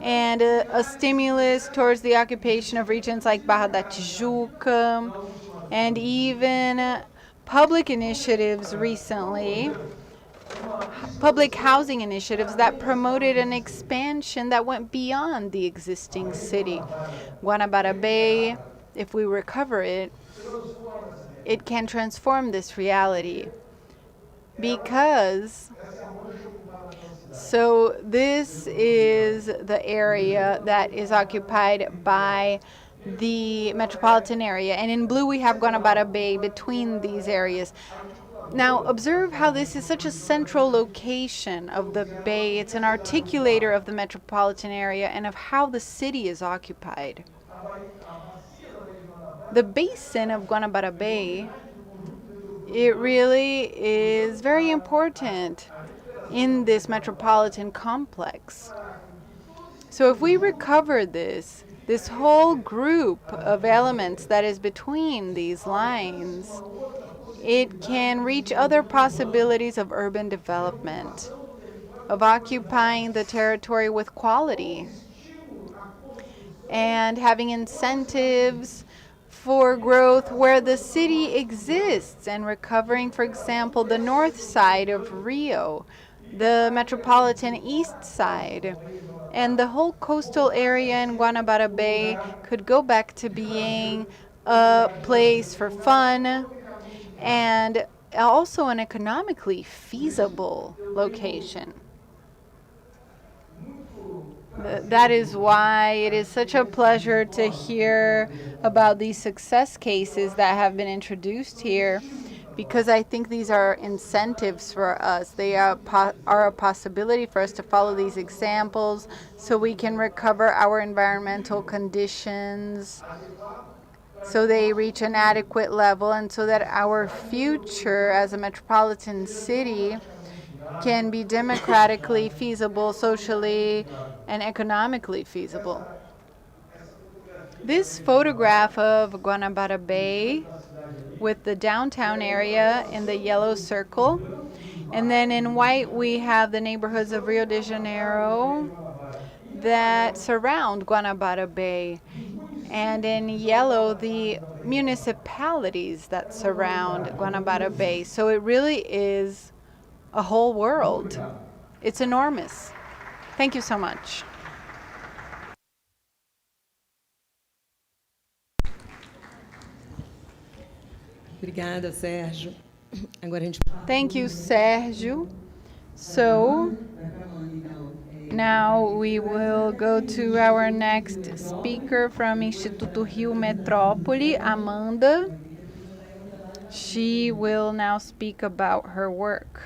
and a stimulus towards the occupation of regions like Barra da Tijuca, and even public initiatives recently, public housing initiatives that promoted an expansion that went beyond the existing city. Guanabara Bay, if we recover it, it can transform this reality. Because, so this is the area that is occupied by the metropolitan area, and in blue we have Guanabara Bay between these areas. Now observe how this is such a central location of the bay. It's an articulator of the metropolitan area and of how the city is occupied. The basin of Guanabara Bay, it really is very important in this metropolitan complex. So if we recover this whole group of elements that is between these lines, it can reach other possibilities of urban development, of occupying the territory with quality, and having incentives for growth where the city exists, and recovering, for example, the north side of Rio, the metropolitan east side, and the whole coastal area in Guanabara Bay could go back to being a place for fun and also an economically feasible location. That is why it is such a pleasure to hear about these success cases that have been introduced here, because I think these are incentives for us. They are a possibility for us to follow these examples so we can recover our environmental conditions, so they reach an adequate level, and so that our future as a metropolitan city can be democratically feasible, socially and economically feasible. This photograph of Guanabara Bay with the downtown area in the yellow circle, and then in white we have the neighborhoods of Rio de Janeiro that surround Guanabara Bay, and in yellow the municipalities that surround Guanabara Bay. So it really is a whole world. It's enormous. Thank you so much. Obrigada, Sérgio. Agora a gente... Thank you, Sérgio. So now we will go to our next speaker from Instituto Rio Metrópole, Amanda. She will now speak about her work.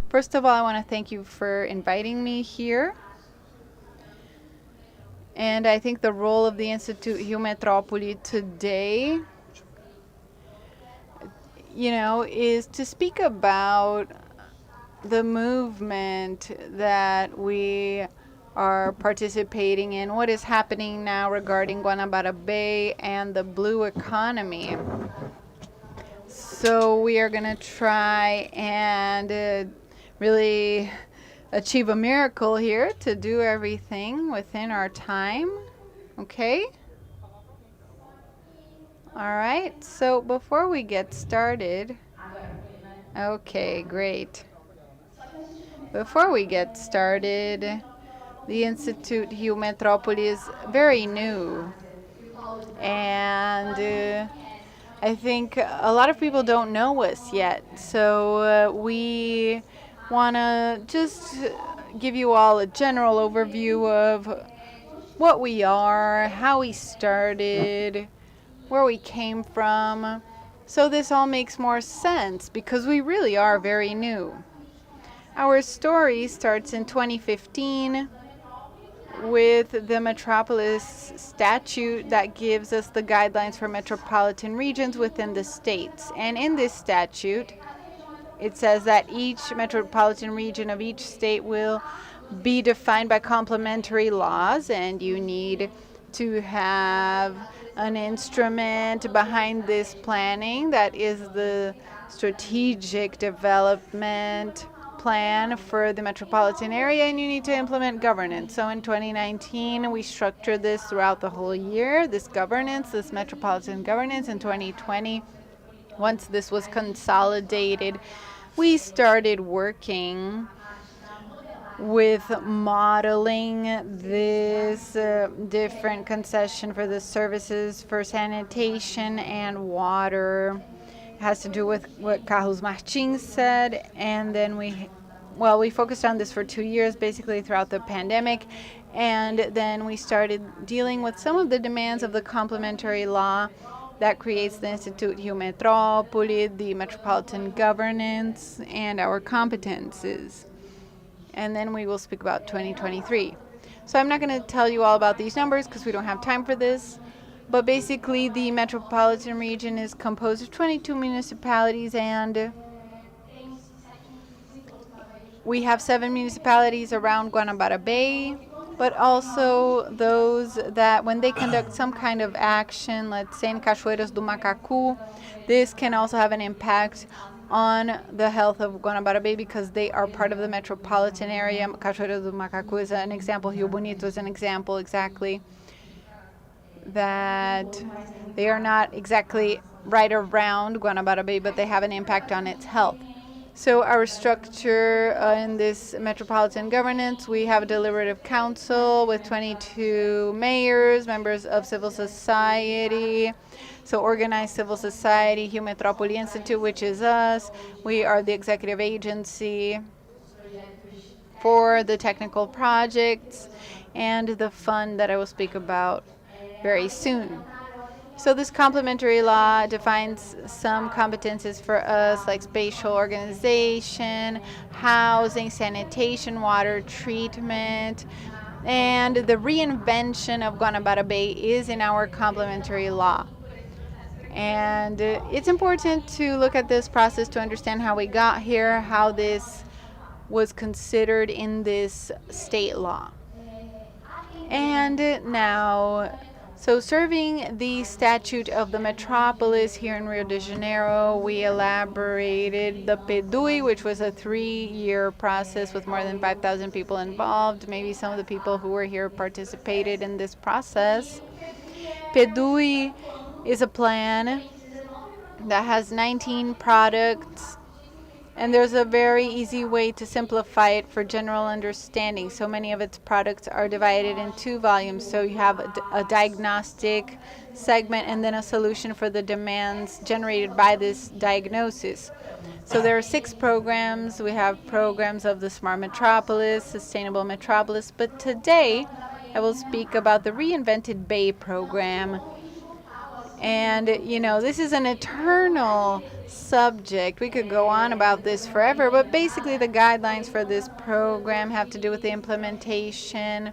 First of all, I want to thank you for inviting me here. And I think the role of the Institute Rio Metrópole today, is to speak about the movement that we are participating in, what is happening now regarding Guanabara Bay and the blue economy. So we are going to try and really achieve a miracle here to do everything within our time. Okay? All right. So before we get started, okay, great. Before we get started, the Institute Rio Metrópole is very new, and I think a lot of people don't know us yet, so we want to just give you all a general overview of what we are, how we started, where we came from, so this all makes more sense because we really are very new. Our story starts in 2015 with the Metropolis statute that gives us the guidelines for metropolitan regions within the states. And in this statute, it says that each metropolitan region of each state will be defined by complementary laws, and you need to have an instrument behind this planning that is the strategic development plan for the metropolitan area, and you need to implement governance. So in 2019, we structured this throughout the whole year, this governance, this metropolitan governance. In 2020, once this was consolidated, we started working with modeling this different concession for the services for sanitation and water. It has to do with what Carlos Martins said, and then we focused on this for 2 years, basically throughout the pandemic, and then we started dealing with some of the demands of the complementary law that creates the Institute Metrópole, the metropolitan governance, and our competences. And then we will speak about 2023. So I'm not going to tell you all about these numbers because we don't have time for this. But basically, the metropolitan region is composed of 22 municipalities, and we have 7 municipalities around Guanabara Bay, but also those that when they conduct some kind of action, let's say in Cachoeiras do Macacu, this can also have an impact on the health of Guanabara Bay because they are part of the metropolitan area. Cachoeiras do Macacu is an example. Rio Bonito is an example exactly. That they are not exactly right around Guanabara Bay, but they have an impact on its health. So our structure in this metropolitan governance, we have a deliberative council with 22 mayors, members of civil society, so organized civil society, Metrópole Institute, which is us. We are the executive agency for the technical projects and the fund that I will speak about very soon. So this complementary law defines some competences for us, like spatial organization, housing, sanitation, water treatment, and the reinvention of Guanabara Bay is in our complementary law. And it's important to look at this process to understand how we got here, how this was considered in this state law. And now, so serving the statute of the metropolis here in Rio de Janeiro, we elaborated the PEDUI, which was a 3-year process with more than 5,000 people involved. Maybe some of the people who were here participated in this process. PEDUI is a plan that has 19 products, and there's a very easy way to simplify it for general understanding. So many of its products are divided in 2 volumes. So you have a diagnostic segment and then a solution for the demands generated by this diagnosis. So there are 6 programs. We have programs of the Smart Metropolis, Sustainable Metropolis, but today I will speak about the Reinvented Bay program. And, you know, this is an eternal subject. We could go on about this forever, but basically the guidelines for this program have to do with the implementation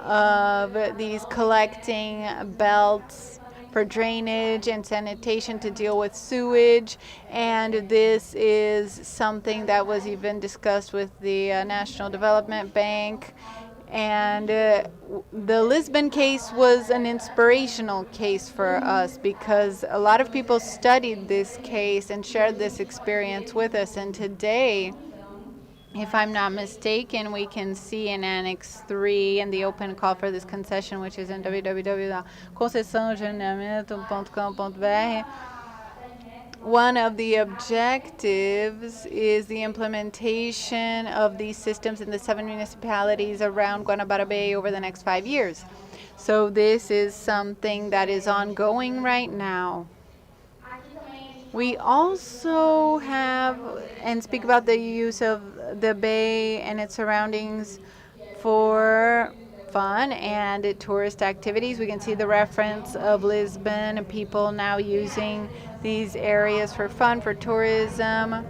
of these collecting belts for drainage and sanitation to deal with sewage. And this is something that was even discussed with the National Development Bank. And the Lisbon case was an inspirational case for us because a lot of people studied this case and shared this experience with us. And today, if I'm not mistaken, we can see in Annex 3 and the open call for this concession, which is in www.concessãogerenciamento.com.br. One of the objectives is the implementation of these systems in the 7 municipalities around Guanabara Bay over the next 5 years. So this is something that is ongoing right now. We also have and speak about the use of the bay and its surroundings for fun and tourist activities. We can see the reference of Lisbon and people now using these areas for fun, for tourism,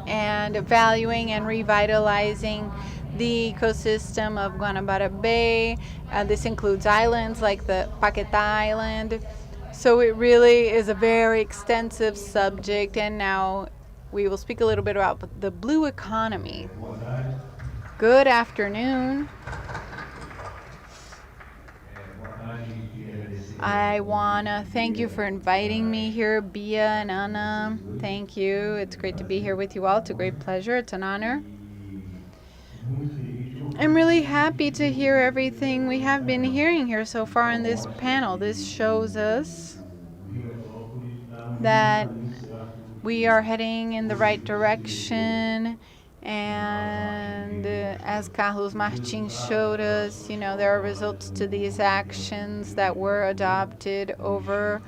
and valuing and revitalizing the ecosystem of Guanabara Bay. This includes islands like the Paquetá Island. So it really is a very extensive subject, and now we will speak a little bit about the blue economy. Good afternoon. I want to thank you for inviting me here, Bia and Anna. Thank you. It's great to be here with you all. It's a great pleasure. It's an honor. I'm really happy to hear everything we have been hearing here so far in this panel. This shows us that we are heading in the right direction. And as Carlos Martins showed us, there are results to these actions that were adopted over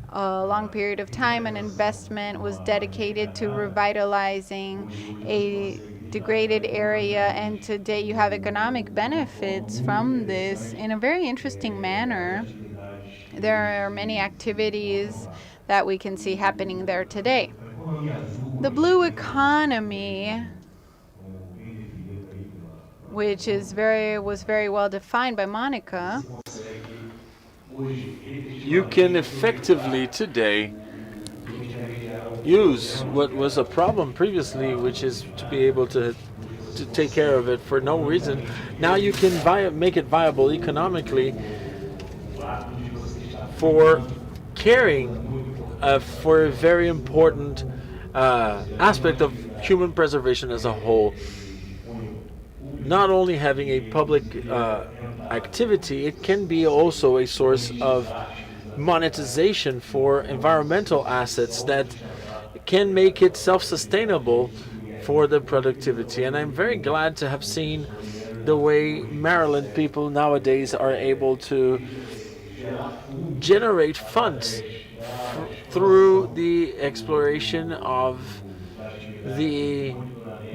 a long period of time. An investment was dedicated to revitalizing a degraded area, and today you have economic benefits from this in a very interesting manner. There are many activities that we can see happening there today. The blue economy, which was very well defined by Monica. You can effectively today use what was a problem previously, which is to be able to take care of it for no reason. Now you can make it viable economically for caring for a very important aspect of human preservation as a whole. Not only having a public activity, it can be also a source of monetization for environmental assets that can make it self-sustainable for the productivity. And I'm very glad to have seen the way Maryland people nowadays are able to generate funds through the exploration of the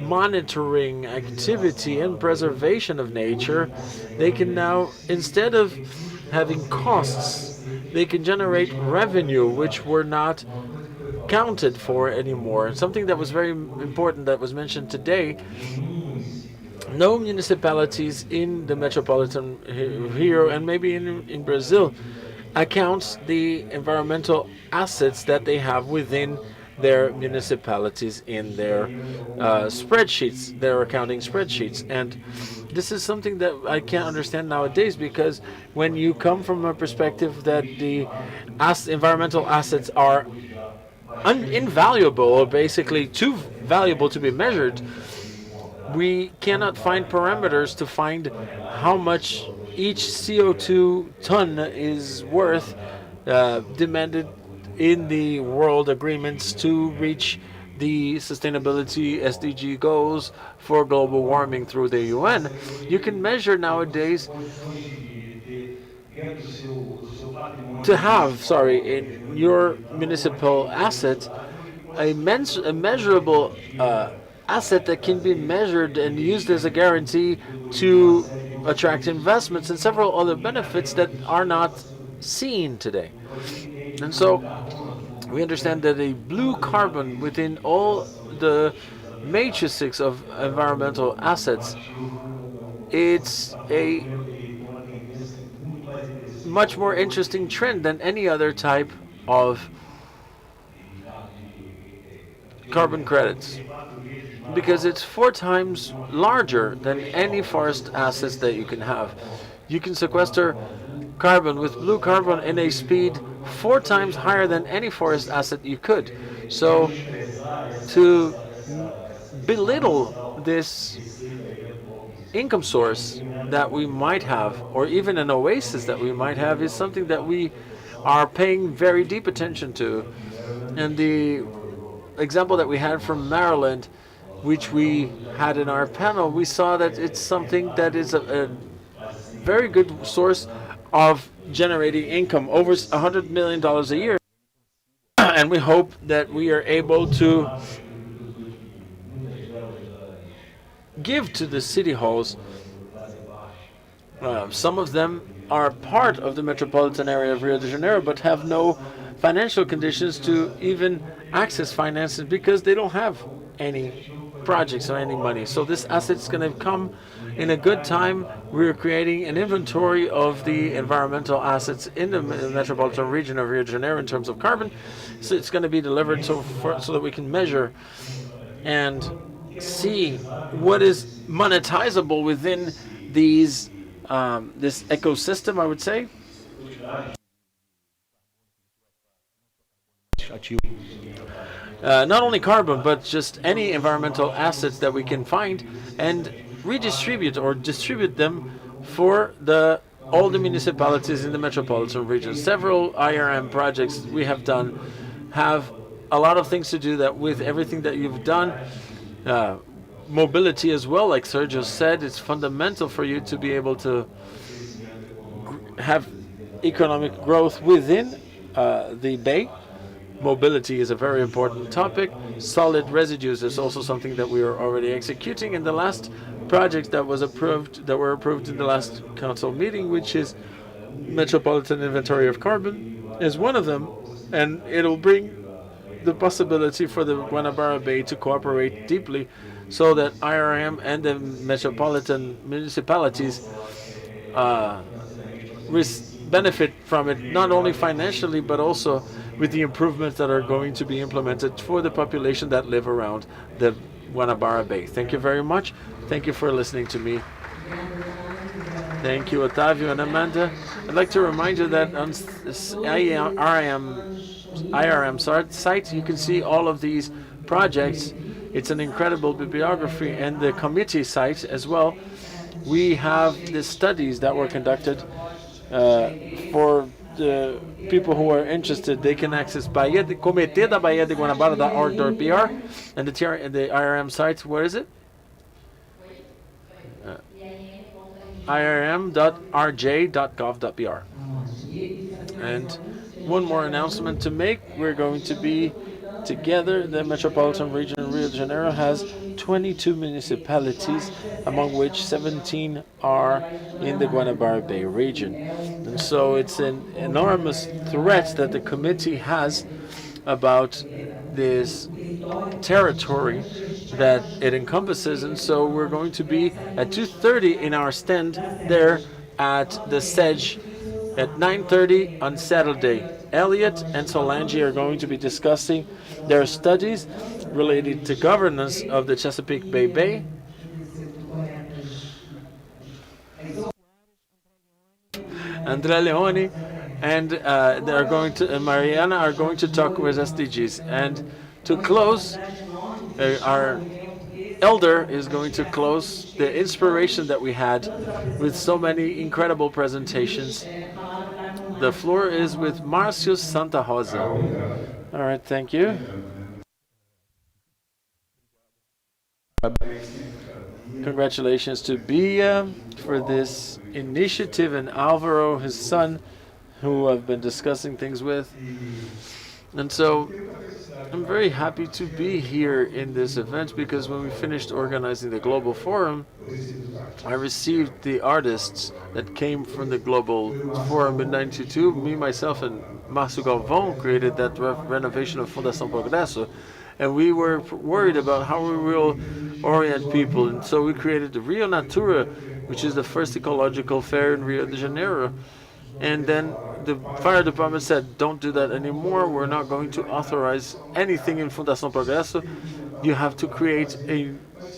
monitoring activity and preservation of nature. They can now, instead of having costs, they can generate revenue which were not counted for anymore. Something that was very important that was mentioned today: no municipalities in the metropolitan here and maybe in Brazil accounts the environmental assets that they have within their municipalities in their spreadsheets, their accounting spreadsheets. And this is something that I can't understand nowadays, because when you come from a perspective that the environmental assets are invaluable, or basically too valuable to be measured, we cannot find parameters to find how much each CO2 ton is worth, demanded in the world agreements to reach the sustainability SDG goals for global warming through the UN. You can measure nowadays to have, in your municipal asset, a measurable asset that can be measured and used as a guarantee to attract investments and several other benefits that are not seen today. And so we understand that a blue carbon within all the matrices of environmental assets, it's a much more interesting trend than any other type of carbon credits, because it's 4 times larger than any forest assets that you can have. You can sequester carbon with blue carbon in a speed 4 times higher than any forest asset you could. So to belittle this income source that we might have, or even an oasis that we might have, is something that we are paying very deep attention to. And the example that we had from Maryland, which we had in our panel, we saw that it's something that is a very good source of generating income, over $100 million a year. And we hope that we are able to give to the city halls. Some of them are part of the metropolitan area of Rio de Janeiro, but have no financial conditions to even access finances because they don't have any projects or any money. So this asset's going to come in a good time. We're creating an inventory of the environmental assets in the metropolitan region of Rio de Janeiro in terms of carbon. So it's going to be delivered so that we can measure and see what is monetizable within these this ecosystem, I would say. not only carbon, but just any environmental assets that we can find and redistribute or distribute them for all the municipalities in the metropolitan region. Several IRM projects we have done have a lot of things to do that with everything that you've done. Mobility as well, like Sérgio said, it's fundamental for you to be able to have economic growth within the bay. Mobility is a very important topic. Solid residues is also something that we are already executing. And the last project that were approved in the last council meeting, which is Metropolitan Inventory of Carbon, is one of them, and it'll bring the possibility for the Guanabara Bay to cooperate deeply so that IRM and the metropolitan municipalities benefit from it, not only financially, but also with the improvements that are going to be implemented for the population that live around the Guanabara Bay. Thank you very much. Thank you for listening to me. Thank you, Otávio and Amanda. I'd like to remind you that on IRM site, you can see all of these projects. It's an incredible bibliography, and the committee site as well. We have the studies that were conducted for the people who are interested. They can access Comitê da Baía de Guanabara.org.br, and the IRM site. Where is it? irm.rj.gov.br. And one more announcement to make. We're going to be together. The metropolitan region of Rio de Janeiro has 22 municipalities, among which 17 are in the Guanabara Bay region. And so it's an enormous threat that the committee has about this territory that it encompasses. And so we're going to be at 2:30 in our stand there at the Sedge at 9:30 on Saturday. Elliott and Solange are going to be discussing their studies related to governance of the Chesapeake Bay. André Leone and Mariana are going to talk with SDGs. And to close, our elder is going to close the inspiration that we had with so many incredible presentations. The floor is with Marcio Santa Rosa. All right, thank you. Congratulations to Bia for this initiative, and Alvaro, his son, who I've been discussing things with. And so I'm very happy to be here in this event, because when we finished organizing the Global Forum, I received the artists that came from the Global Forum in '92. Me, myself, and Marcio Galvão created that renovation of Fundação Progresso, and we were worried about how we will orient people. And so we created the Rio Natura, which is the first ecological fair in Rio de Janeiro. And then the fire department said, don't do that anymore. We're not going to authorize anything in Fundação Progresso. You have to create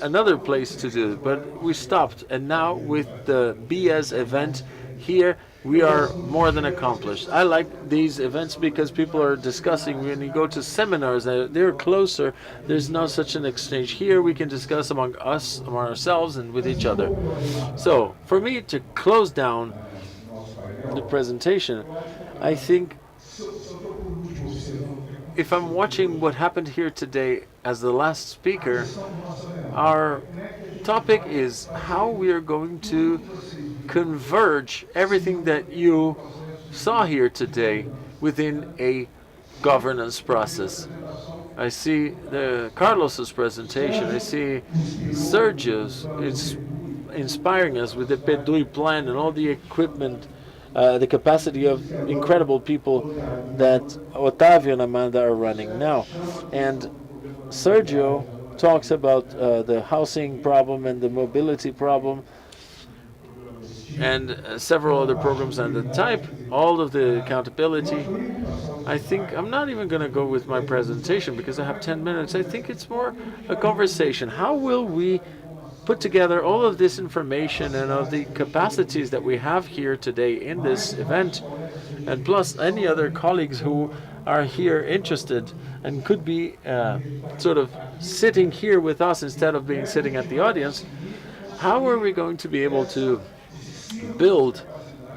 another place to do it. But we stopped. And now with the BS event here, we are more than accomplished. I like these events because people are discussing. When you go to seminars, they're closer. There's no such an exchange. Here we can discuss among ourselves, and with each other. So for me to close down the presentation, I think if I'm watching what happened here today as the last speaker, our topic is how we are going to converge everything that you saw here today within a governance process. I see Carlos's presentation. I see Sérgio's. It's inspiring us with the Pedui plan and all the equipment, the capacity of incredible people that Otávio and Amanda are running now. And Sérgio talks about the housing problem and the mobility problem, and several other programs on the type, all of the accountability. I think I'm not even going to go with my presentation because I have 10 minutes. I think it's more a conversation. How will we put together all of this information and of the capacities that we have here today in this event, and plus any other colleagues who are here interested and could be sort of sitting here with us instead of being sitting at the audience, how are we going to be able to build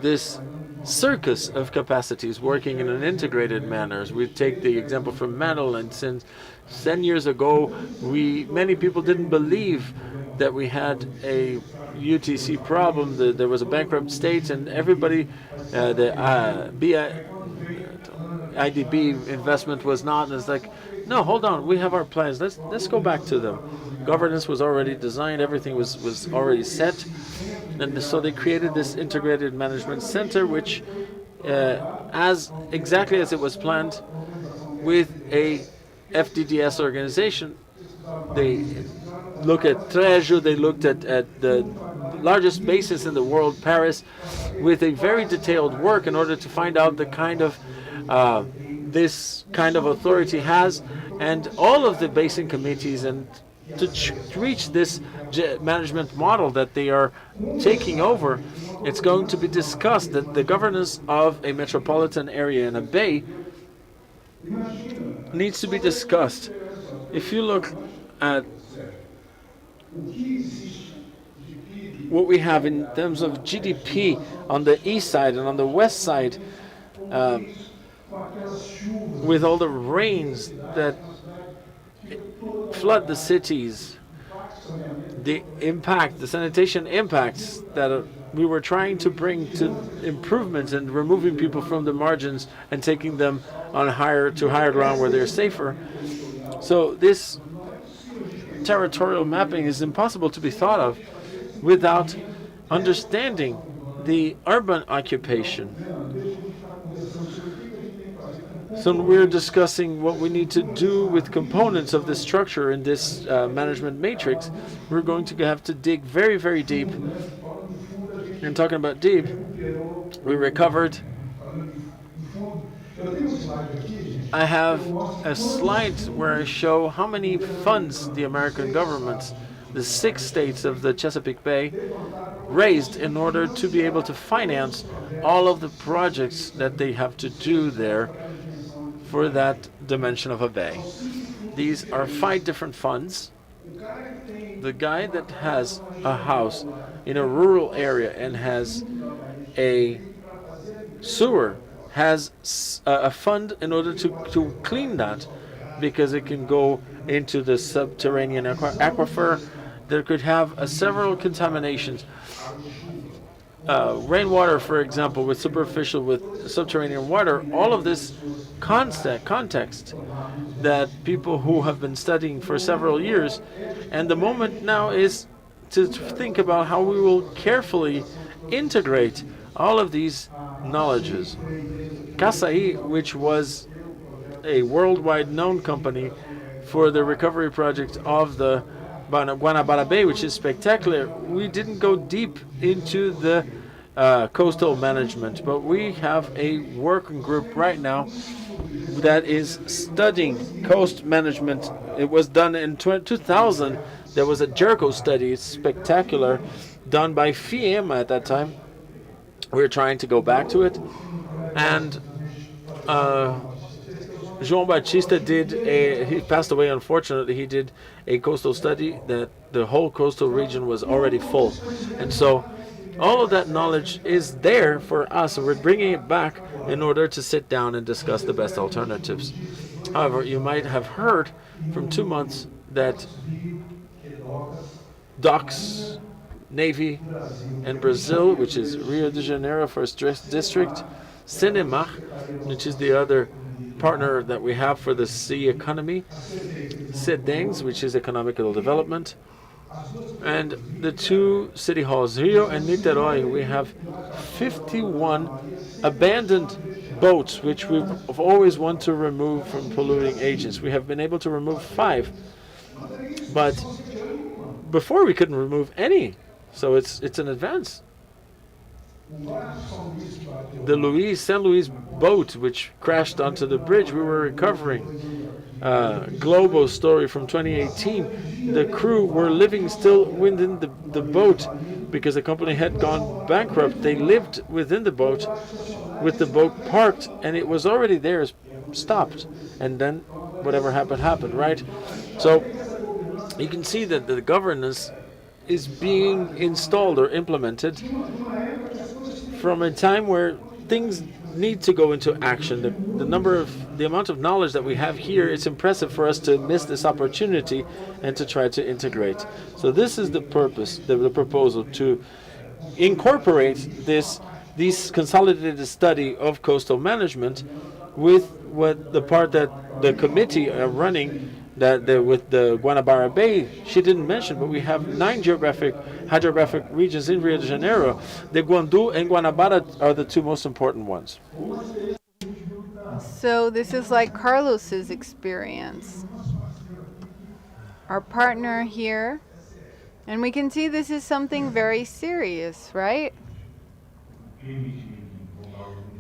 this circus of capacities working in an integrated manner? As we take the example from metal, and since 10 years ago, many people didn't believe that we had a UTC problem. There was a bankrupt state, and everybody, the IDB investment was not. And it's like, no, hold on, we have our plans. Let's go back to them. Governance was already designed. Everything was already set. And so they created this integrated management center, which, exactly as it was planned, with a FDDS organization. They look at Trejo, they looked at the largest basins in the world, Paris, with a very detailed work in order to find out the kind of this kind of authority has, and all of the basin committees, and to reach this management model that they are taking over. It's going to be discussed that the governance of a metropolitan area in a bay needs to be discussed. If you look at what we have in terms of GDP on the east side and on the west side, with all the rains that flood the cities, the impact, the sanitation impacts that we were trying to bring to improvements and removing people from the margins and taking them on higher ground where they're safer. So this territorial mapping is impossible to be thought of without understanding the urban occupation. So we're discussing what we need to do with components of the structure in this management matrix. We're going to have to dig very, very deep. And talking about deep, we recovered. I have a slide where I show how many funds the American governments, the 6 states of the Chesapeake Bay, raised in order to be able to finance all of the projects that they have to do there for that dimension of a bay. These are 5 different funds. The guy that has a house in a rural area and has a sewer has a fund in order to clean that, because it can go into the subterranean aquifer. There could have several contaminations. Rainwater, for example, with superficial, with subterranean water, all of this context that people who have been studying for several years, and the moment now is to think about how we will carefully integrate all of these knowledges. Kasai, which was a worldwide known company for the recovery project of the Guanabara Bay, which is spectacular, we didn't go deep into the coastal management, but we have a working group right now that is studying coast management. It was done in 2000. There was a Jericho study, it's spectacular, done by FIEMA at that time. We're trying to go back to it. And João Batista he passed away unfortunately, he did a coastal study that the whole coastal region was already full. And so all of that knowledge is there for us, and we're bringing it back in order to sit down and discuss the best alternatives. However, you might have heard from 2 months that docks, Navy, and Brazil, which is Rio de Janeiro First District, Cinemar, which is the other partner that we have for the sea economy, SEDENGS, which is economical development, and the 2 city halls, Rio and Niterói. We have 51 abandoned boats, which we've always wanted to remove from polluting agents. We have been able to remove 5, but before we couldn't remove any, so it's an advance. The San Luis boat, which crashed onto the bridge, we were recovering. Globo story from 2018. The crew were living still within the boat because the company had gone bankrupt. They lived within the boat with the boat parked, and it was already there as stopped, and then whatever happened, right? So you can see that the governance is being installed or implemented from a time where things need to go into action. The amount of knowledge that we have here, it's impressive for us to miss this opportunity and to try to integrate. So this is the purpose, the proposal, to incorporate these consolidated study of coastal management with what the part that the committee are running, with the Guanabara Bay, she didn't mention, but we have 9 hydrographic regions in Rio de Janeiro. The Guandu and Guanabara are the 2 most important ones. So this is like Carlos's experience. Our partner here, and we can see this is something very serious, right?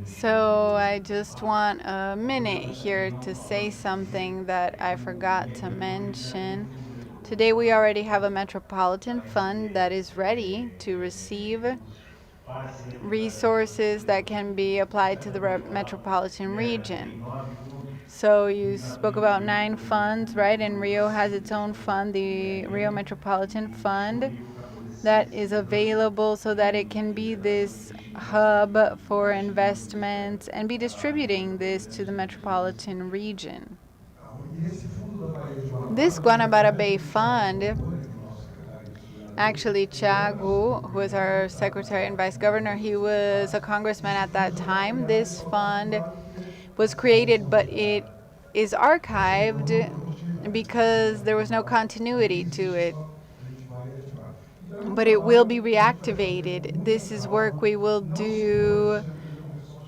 So I just want a minute here to say something that I forgot to mention. Today we already have a metropolitan fund that is ready to receive resources that can be applied to the metropolitan region. So you spoke about 9 funds, right? And Rio has its own fund, the Rio Metropolitan Fund, that is available so that it can be this hub for investments and be distributing this to the metropolitan region. This Guanabara Bay Fund, actually Thiago, who was our secretary and vice governor, he was a congressman at that time. This fund was created, but it is archived because there was no continuity to it. But it will be reactivated. This is work we will do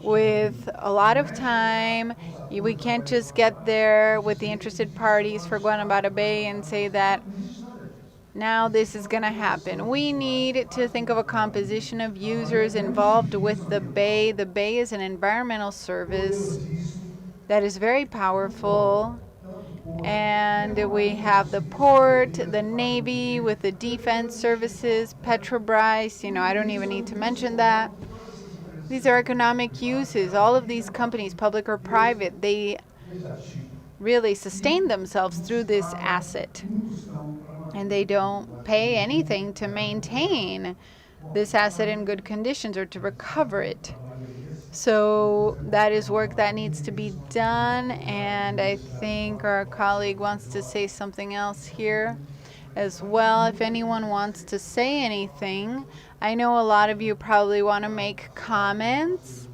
with a lot of time. We can't just get there with the interested parties for Guanabara Bay and say that now this is going to happen. We need to think of a composition of users involved with the bay. The bay is an environmental service that is very powerful. And we have the port, the Navy with the defense services, Petrobras, I don't even need to mention that. These are economic uses. All of these companies, public or private, they really sustain themselves through this asset. And they don't pay anything to maintain this asset in good conditions or to recover it. So that is work that needs to be done, and I think our colleague wants to say something else here as well. If anyone wants to say anything, I know a lot of you probably want to make comments,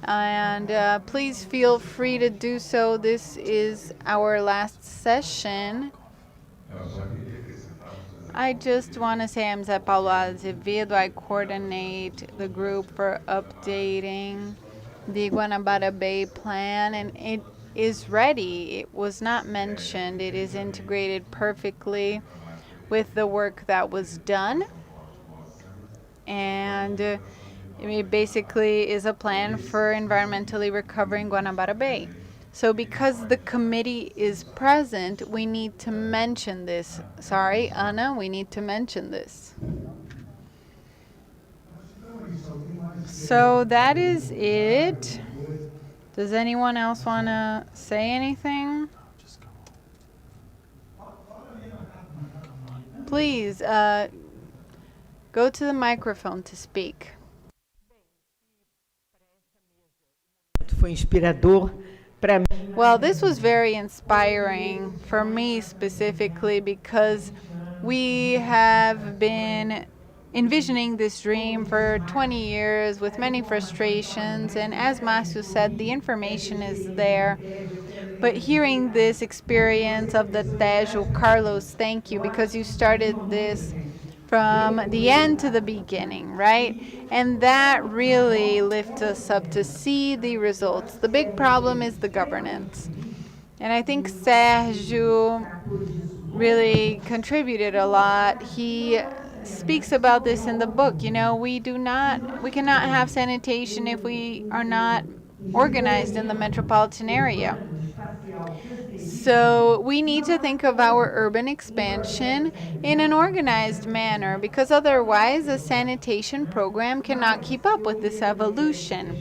and please feel free to do so. This is our last session. I just want to say I'm Zé Paulo Azevedo. I coordinate the group for updating the Guanabara Bay plan, and it is ready. It was not mentioned. It is integrated perfectly with the work that was done, and it basically is a plan for environmentally recovering Guanabara Bay. So because the committee is present, we need to mention this. Sorry, Anna, we need to mention this. So that is it. Does anyone else want to say anything? Please, go to the microphone to speak. Foi inspirador. Well, this was very inspiring for me specifically because we have been envisioning this dream for 20 years with many frustrations, and as Marcio said, the information is there. But hearing this experience of the Tejo, Carlos, thank you, because you started this from the end to the beginning, right? And that really lifts us up to see the results. The big problem is the governance. And I think Sérgio really contributed a lot. He speaks about this in the book. We cannot have sanitation if we are not organized in the metropolitan area. So we need to think of our urban expansion in an organized manner, because otherwise a sanitation program cannot keep up with this evolution.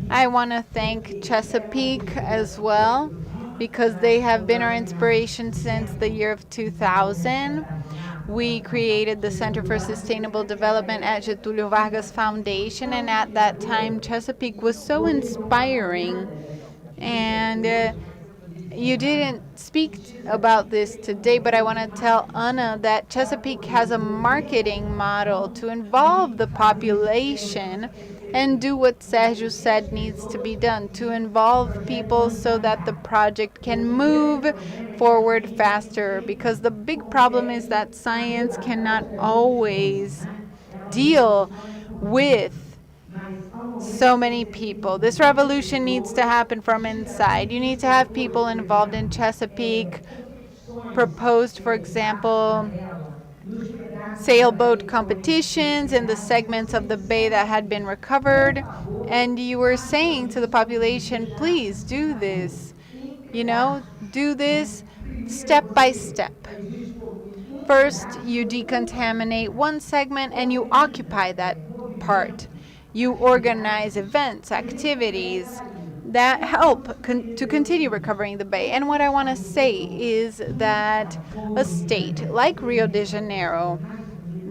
I want to thank Chesapeake as well, because they have been our inspiration since the year of 2000. We created the Center for Sustainable Development at Getúlio Vargas Foundation, and at that time Chesapeake was so inspiring. And you didn't speak about this today, but I want to tell Anna that Chesapeake has a marketing model to involve the population and do what Sérgio said needs to be done, to involve people so that the project can move forward faster. Because the big problem is that science cannot always deal with so many people. This revolution needs to happen from inside. You need to have people involved. In Chesapeake proposed, for example, sailboat competitions in the segments of the bay that had been recovered. And you were saying to the population, please do this. Do this step by step. First, you decontaminate one segment and you occupy that part. You organize events, activities that help to continue recovering the bay. And what I want to say is that a state like Rio de Janeiro,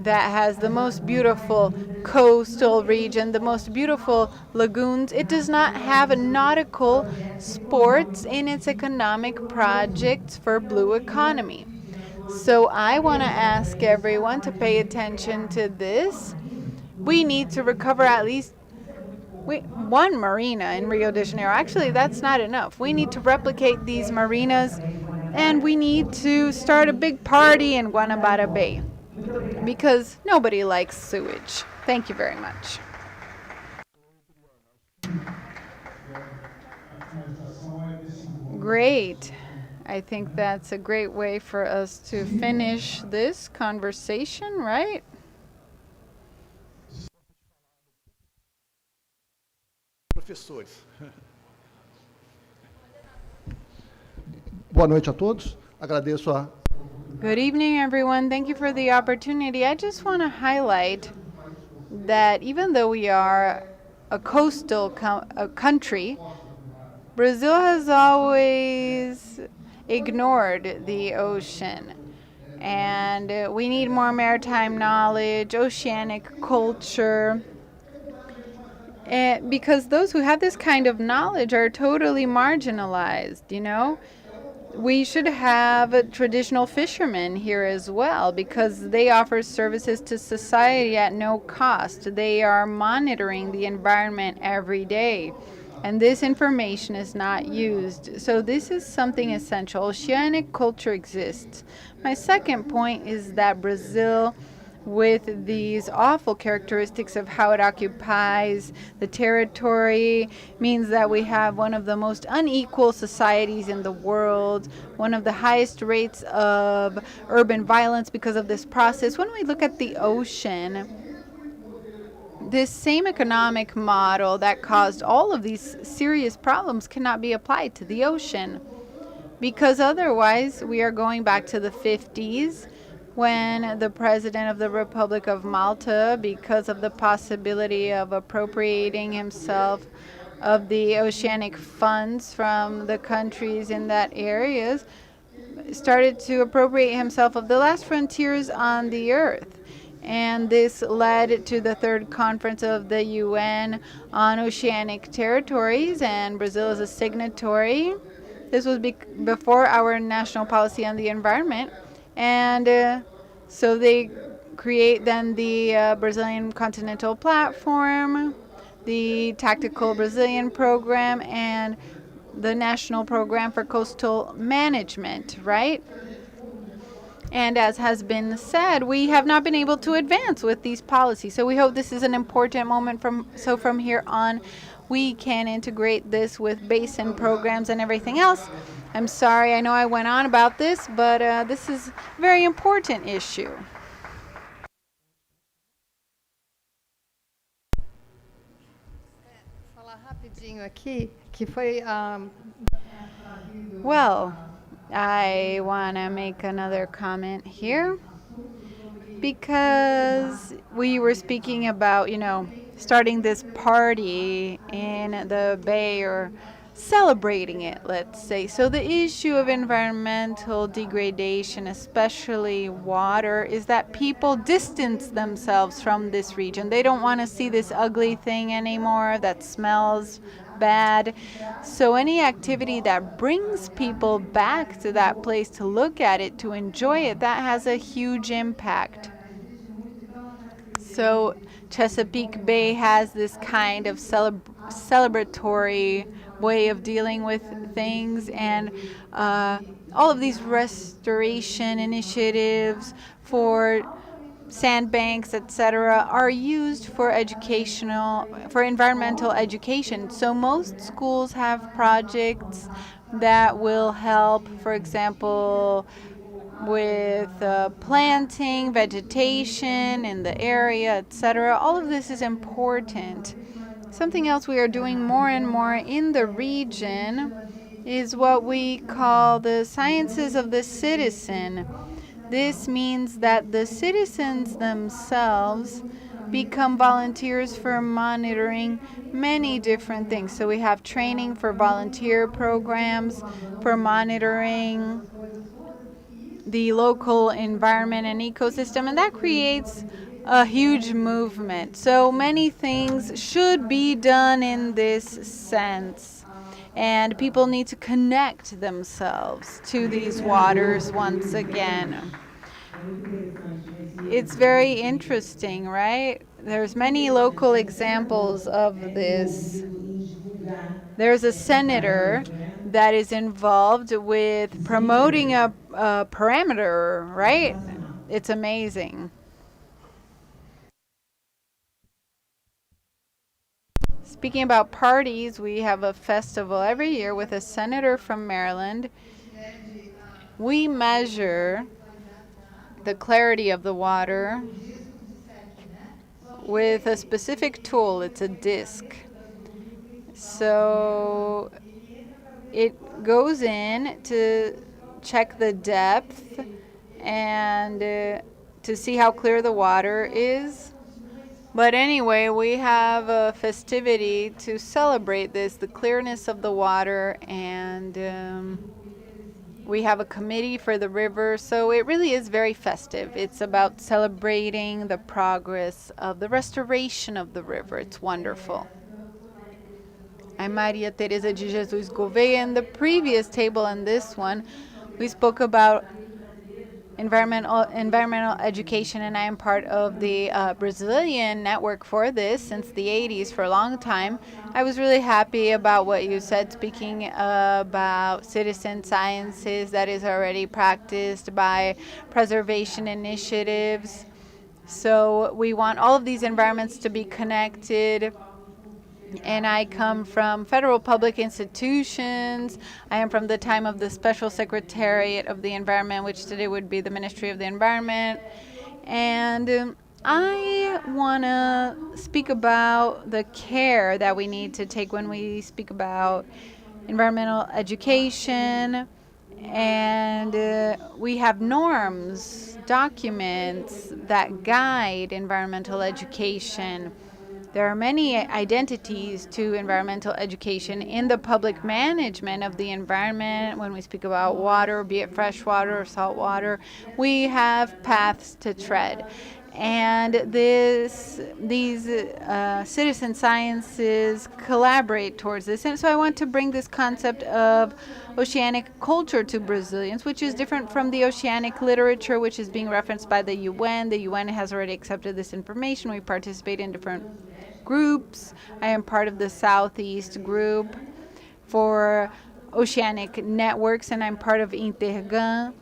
that has the most beautiful coastal region, the most beautiful lagoons, it does not have nautical sports in its economic projects for blue economy. So I want to ask everyone to pay attention to this. We need to recover at least one marina in Rio de Janeiro. Actually, that's not enough. We need to replicate these marinas, and we need to start a big party in Guanabara Bay, because nobody likes sewage. Thank you very much. Great. I think that's a great way for us to finish this conversation, right? Professores. Boa noite a todos. Agradeço a Good evening, everyone. Thank you for the opportunity. I just want to highlight that even though we are a coastal country, Brazil has always ignored the ocean. And we need more maritime knowledge, oceanic culture, because those who have this kind of knowledge are totally marginalized. We should have traditional fishermen here as well, because they offer services to society at no cost. They are monitoring the environment every day, and this information is not used. So this is something essential. Oceanic culture exists. My second point is that Brazil, with these awful characteristics of how it occupies the territory, means that we have one of the most unequal societies in the world, one of the highest rates of urban violence because of this process. When we look at the ocean, this same economic model that caused all of these serious problems cannot be applied to the ocean, because otherwise we are going back to the 50s, when the president of the Republic of Malta, because of the possibility of appropriating himself of the oceanic funds from the countries in that areas, started to appropriate himself of the last frontiers on the earth. And this led to the third conference of the UN on oceanic territories, and Brazil is a signatory. This was before our national policy on the environment. And so they create then the Brazilian Continental Platform, the Tactical Brazilian Program, and the National Program for Coastal Management, right? And as has been said, we have not been able to advance with these policies. So we hope this is an important moment from here on we can integrate this with basin programs and everything else. I'm sorry, I know I went on about this, but this is a very important issue. Falar rapidinho aqui, que foi Well, I want to make another comment here, because we were speaking about, starting this party in the bay or celebrating it, let's say. So the issue of environmental degradation, especially water, is that people distance themselves from this region. They don't want to see this ugly thing anymore that smells bad. So any activity that brings people back to that place to look at it, to enjoy it, that has a huge impact. So Chesapeake Bay has this kind of celebratory way of dealing with things, and all of these restoration initiatives for sandbanks, etc., are used for environmental education. So most schools have projects that will help, for example, with planting, vegetation in the area, etc. All of this is important. Something else we are doing more and more in the region is what we call the sciences of the citizen. This means that the citizens themselves become volunteers for monitoring many different things. So we have training for volunteer programs, for monitoring the local environment and ecosystem, and that creates a huge movement. So many things should be done in this sense, and people need to connect themselves to these waters once again. It's very interesting, right? There's many local examples of this. There's a senator that is involved with promoting a parameter, right? It's amazing. Speaking about parties, we have a festival every year with a senator from Maryland. We measure the clarity of the water with a specific tool. It's a disc. So it goes in to check the depth and to see how clear the water is. But anyway, we have a festivity to celebrate this, the clearness of the water, and we have a committee for the river. So it really is very festive. It's about celebrating the progress of the restoration of the river. It's wonderful. I'm Maria Teresa de Jesus Gouveia. In the previous table and this one, we spoke about environmental education, and I am part of the Brazilian network for this since the 80s for a long time. I was really happy about what you said, speaking about citizen sciences that is already practiced by preservation initiatives. So we want all of these environments to be connected. And I come from federal public institutions. I am from the time of the Special Secretariat of the Environment, which today would be the Ministry of the Environment. And I want to speak about the care that we need to take when we speak about environmental education. And we have norms, documents that guide environmental education. There are many identities to environmental education in the public management of the environment. When we speak about water, be it fresh water or salt water, we have paths to tread. And these citizen sciences collaborate towards this. And so I want to bring this concept of oceanic culture to Brazilians, which is different from the oceanic literature, which is being referenced by the UN. The UN has already accepted this information. We participate in different groups. I am part of the Southeast group for oceanic networks, and I'm part of Intergan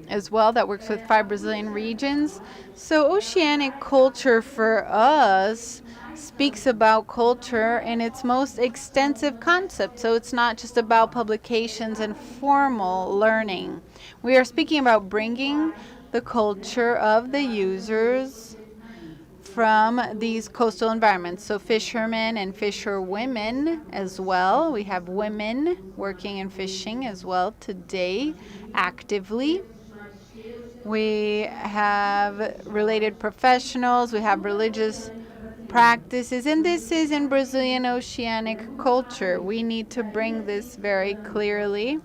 as well, that works with 5 Brazilian regions. So oceanic culture for us speaks about culture in its most extensive concept. So it's not just about publications and formal learning. We are speaking about bringing the culture of the users from these coastal environments. So fishermen and fisherwomen as well. We have women working in fishing as well today actively. We have related professionals. We have religious practices, and this is in Brazilian oceanic culture. We need to bring this very clearly.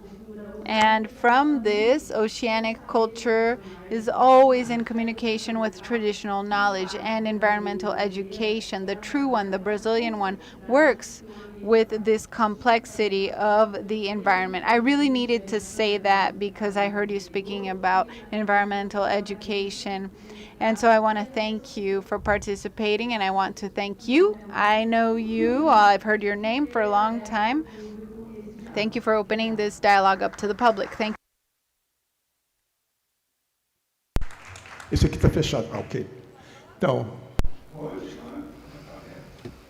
And from this, oceanic culture is always in communication with traditional knowledge, and environmental education, the true one, the Brazilian one, works with this complexity of the environment. I really needed to say that because I heard you speaking about environmental education. And so I want to thank you for participating, and I want to thank you. I know you. I've heard your name for a long time. Thank you for opening this dialogue up to the public. Thank you. Esse aqui está fechado. Ah, ok. Então,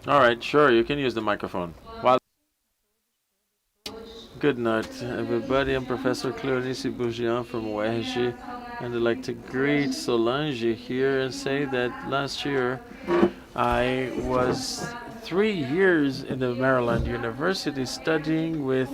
All right, sure, you can use the microphone. Good night, everybody. I'm Professor Cleonice Bourgian from UERJ, and I'd like to greet Solange here and say that last year I was 3 years in the Maryland University studying with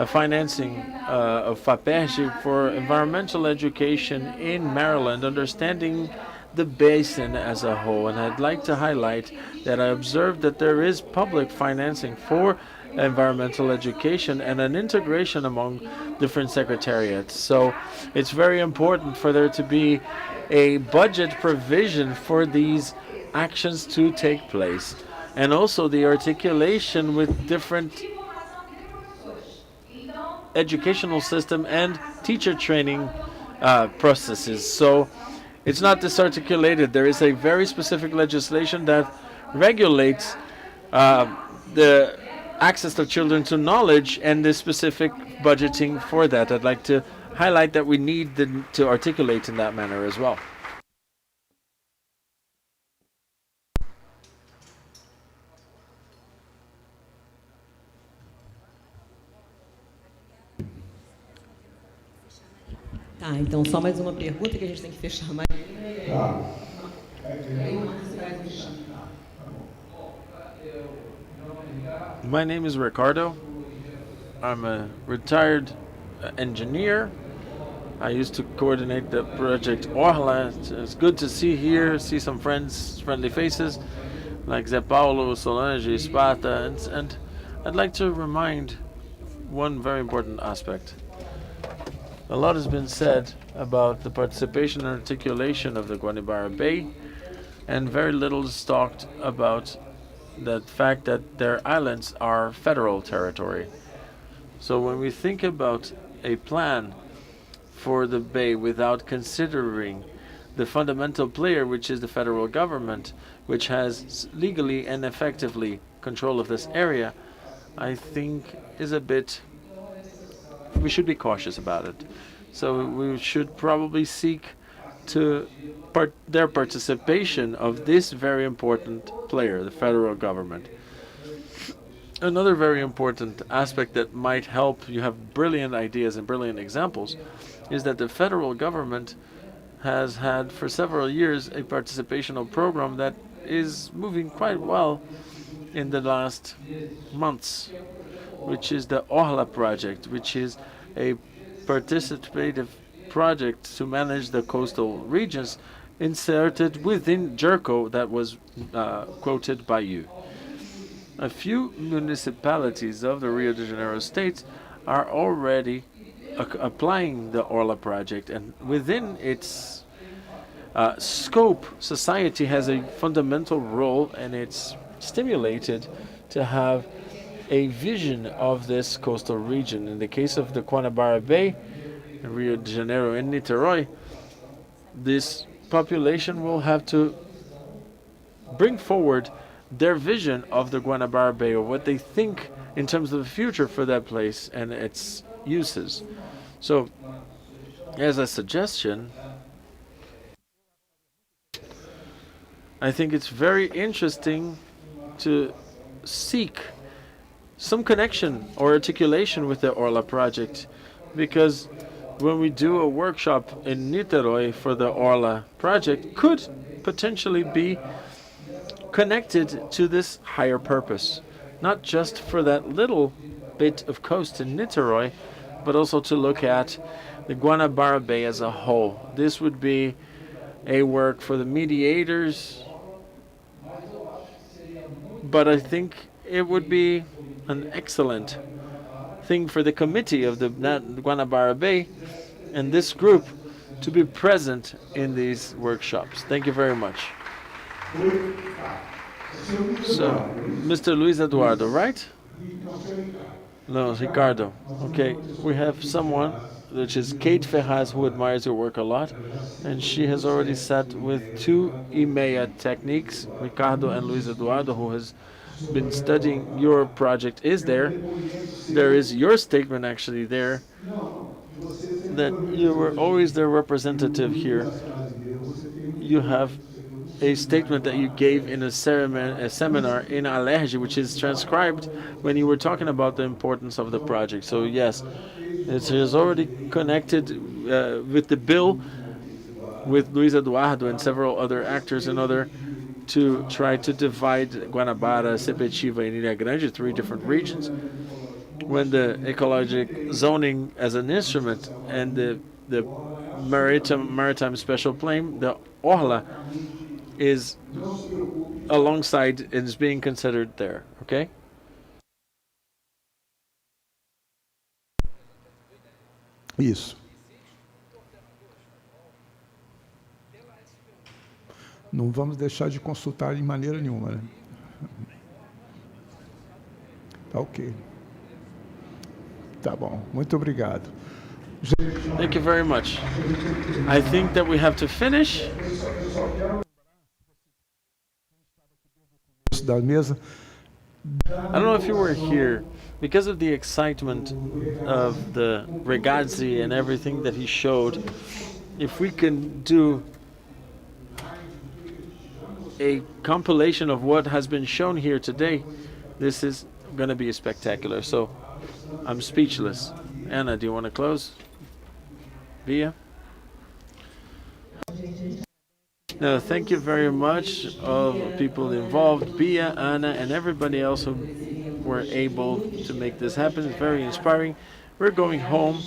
financing of FAPERJ for environmental education in Maryland, understanding the basin as a whole. And I'd like to highlight that I observed that there is public financing for environmental education and an integration among different secretariats. So it's very important for there to be a budget provision for these actions to take place, and also the articulation with different educational system and teacher training processes. So it's not disarticulated. There is a very specific legislation that regulates the access of children to knowledge and the specific budgeting for that. I'd like to highlight that we need to articulate in that manner as well. Tá, então só mais uma pergunta que a gente tem que fechar mais. My name is Ricardo. I'm a retired engineer. I used to coordinate the project Orla. It's good to see some friendly faces like Zé Paulo, Solange, Sparta, and I'd like to remind one very important aspect. A lot has been said about the participation and articulation of the Guanabara Bay, and very little is talked about the fact that their islands are federal territory. So when we think about a plan for the bay without considering the fundamental player, which is the federal government, which has legally and effectively control of this area, I think is a bit, we should be cautious about it. So we should probably seek to their participation of this very important player, the federal government. Another very important aspect that might help, you have brilliant ideas and brilliant examples, is that the federal government has had for several years a participational program that is moving quite well in the last months, which is the Orla project, which is a participative project to manage the coastal regions inserted within JERCO that was quoted by you. A few municipalities of the Rio de Janeiro state are already applying the Orla project, and within its scope, society has a fundamental role, and it's stimulated to have a vision of this coastal region. In the case of the Guanabara Bay, Rio de Janeiro, and Niterói, this population will have to bring forward their vision of the Guanabara Bay, or what they think in terms of the future for that place and its uses. So, as a suggestion, I think it's very interesting to seek some connection or articulation with the Orla project, because when we do a workshop in Niterói for the Orla project, could potentially be connected to this higher purpose, not just for that little bit of coast in Niterói, but also to look at the Guanabara Bay as a whole. This would be a work for the mediators but I think it would be an excellent thing for the committee of the Guanabara Bay and this group to be present in these workshops. Thank you very much. So, Mr. Luis Eduardo, right? No, Ricardo. Okay, we have someone, which is Kate Ferraz, who admires your work a lot, and she has already sat with 2 EMEA techniques, Ricardo and Luis Eduardo, who has been studying your project. Is there is your statement actually there, that you were always their representative here. You have a statement that you gave in a seminar in Alerj, which is transcribed when you were talking about the importance of the project. So yes, it is already connected with the bill with Luis Eduardo and several other actors in order to try to divide Guanabara, Sepetiba, and Ilha Grande, 3 different regions, when the ecologic zoning as an instrument and the maritime special plain, the Orla, is alongside and is being considered there. Okay? Isso. Não vamos deixar de consultar de maneira nenhuma, né? Tá ok. Tá bom. Muito obrigado. Thank you very much. I think that we have to finish. Da mesa. I don't know if you were here because of the excitement of the ragazzi and everything that he showed. If we can do a compilation of what has been shown here today, this is going to be spectacular. So I'm speechless. Anna, do you want to close? Bia? No, thank you very much, all the people involved, Bia, Anna, and everybody else who were able to make this happen. It's very inspiring. We're going home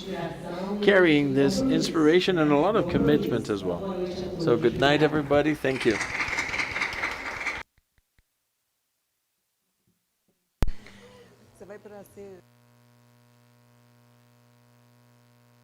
carrying this inspiration and a lot of commitment as well. So good night, everybody. Thank you. Você vai para ser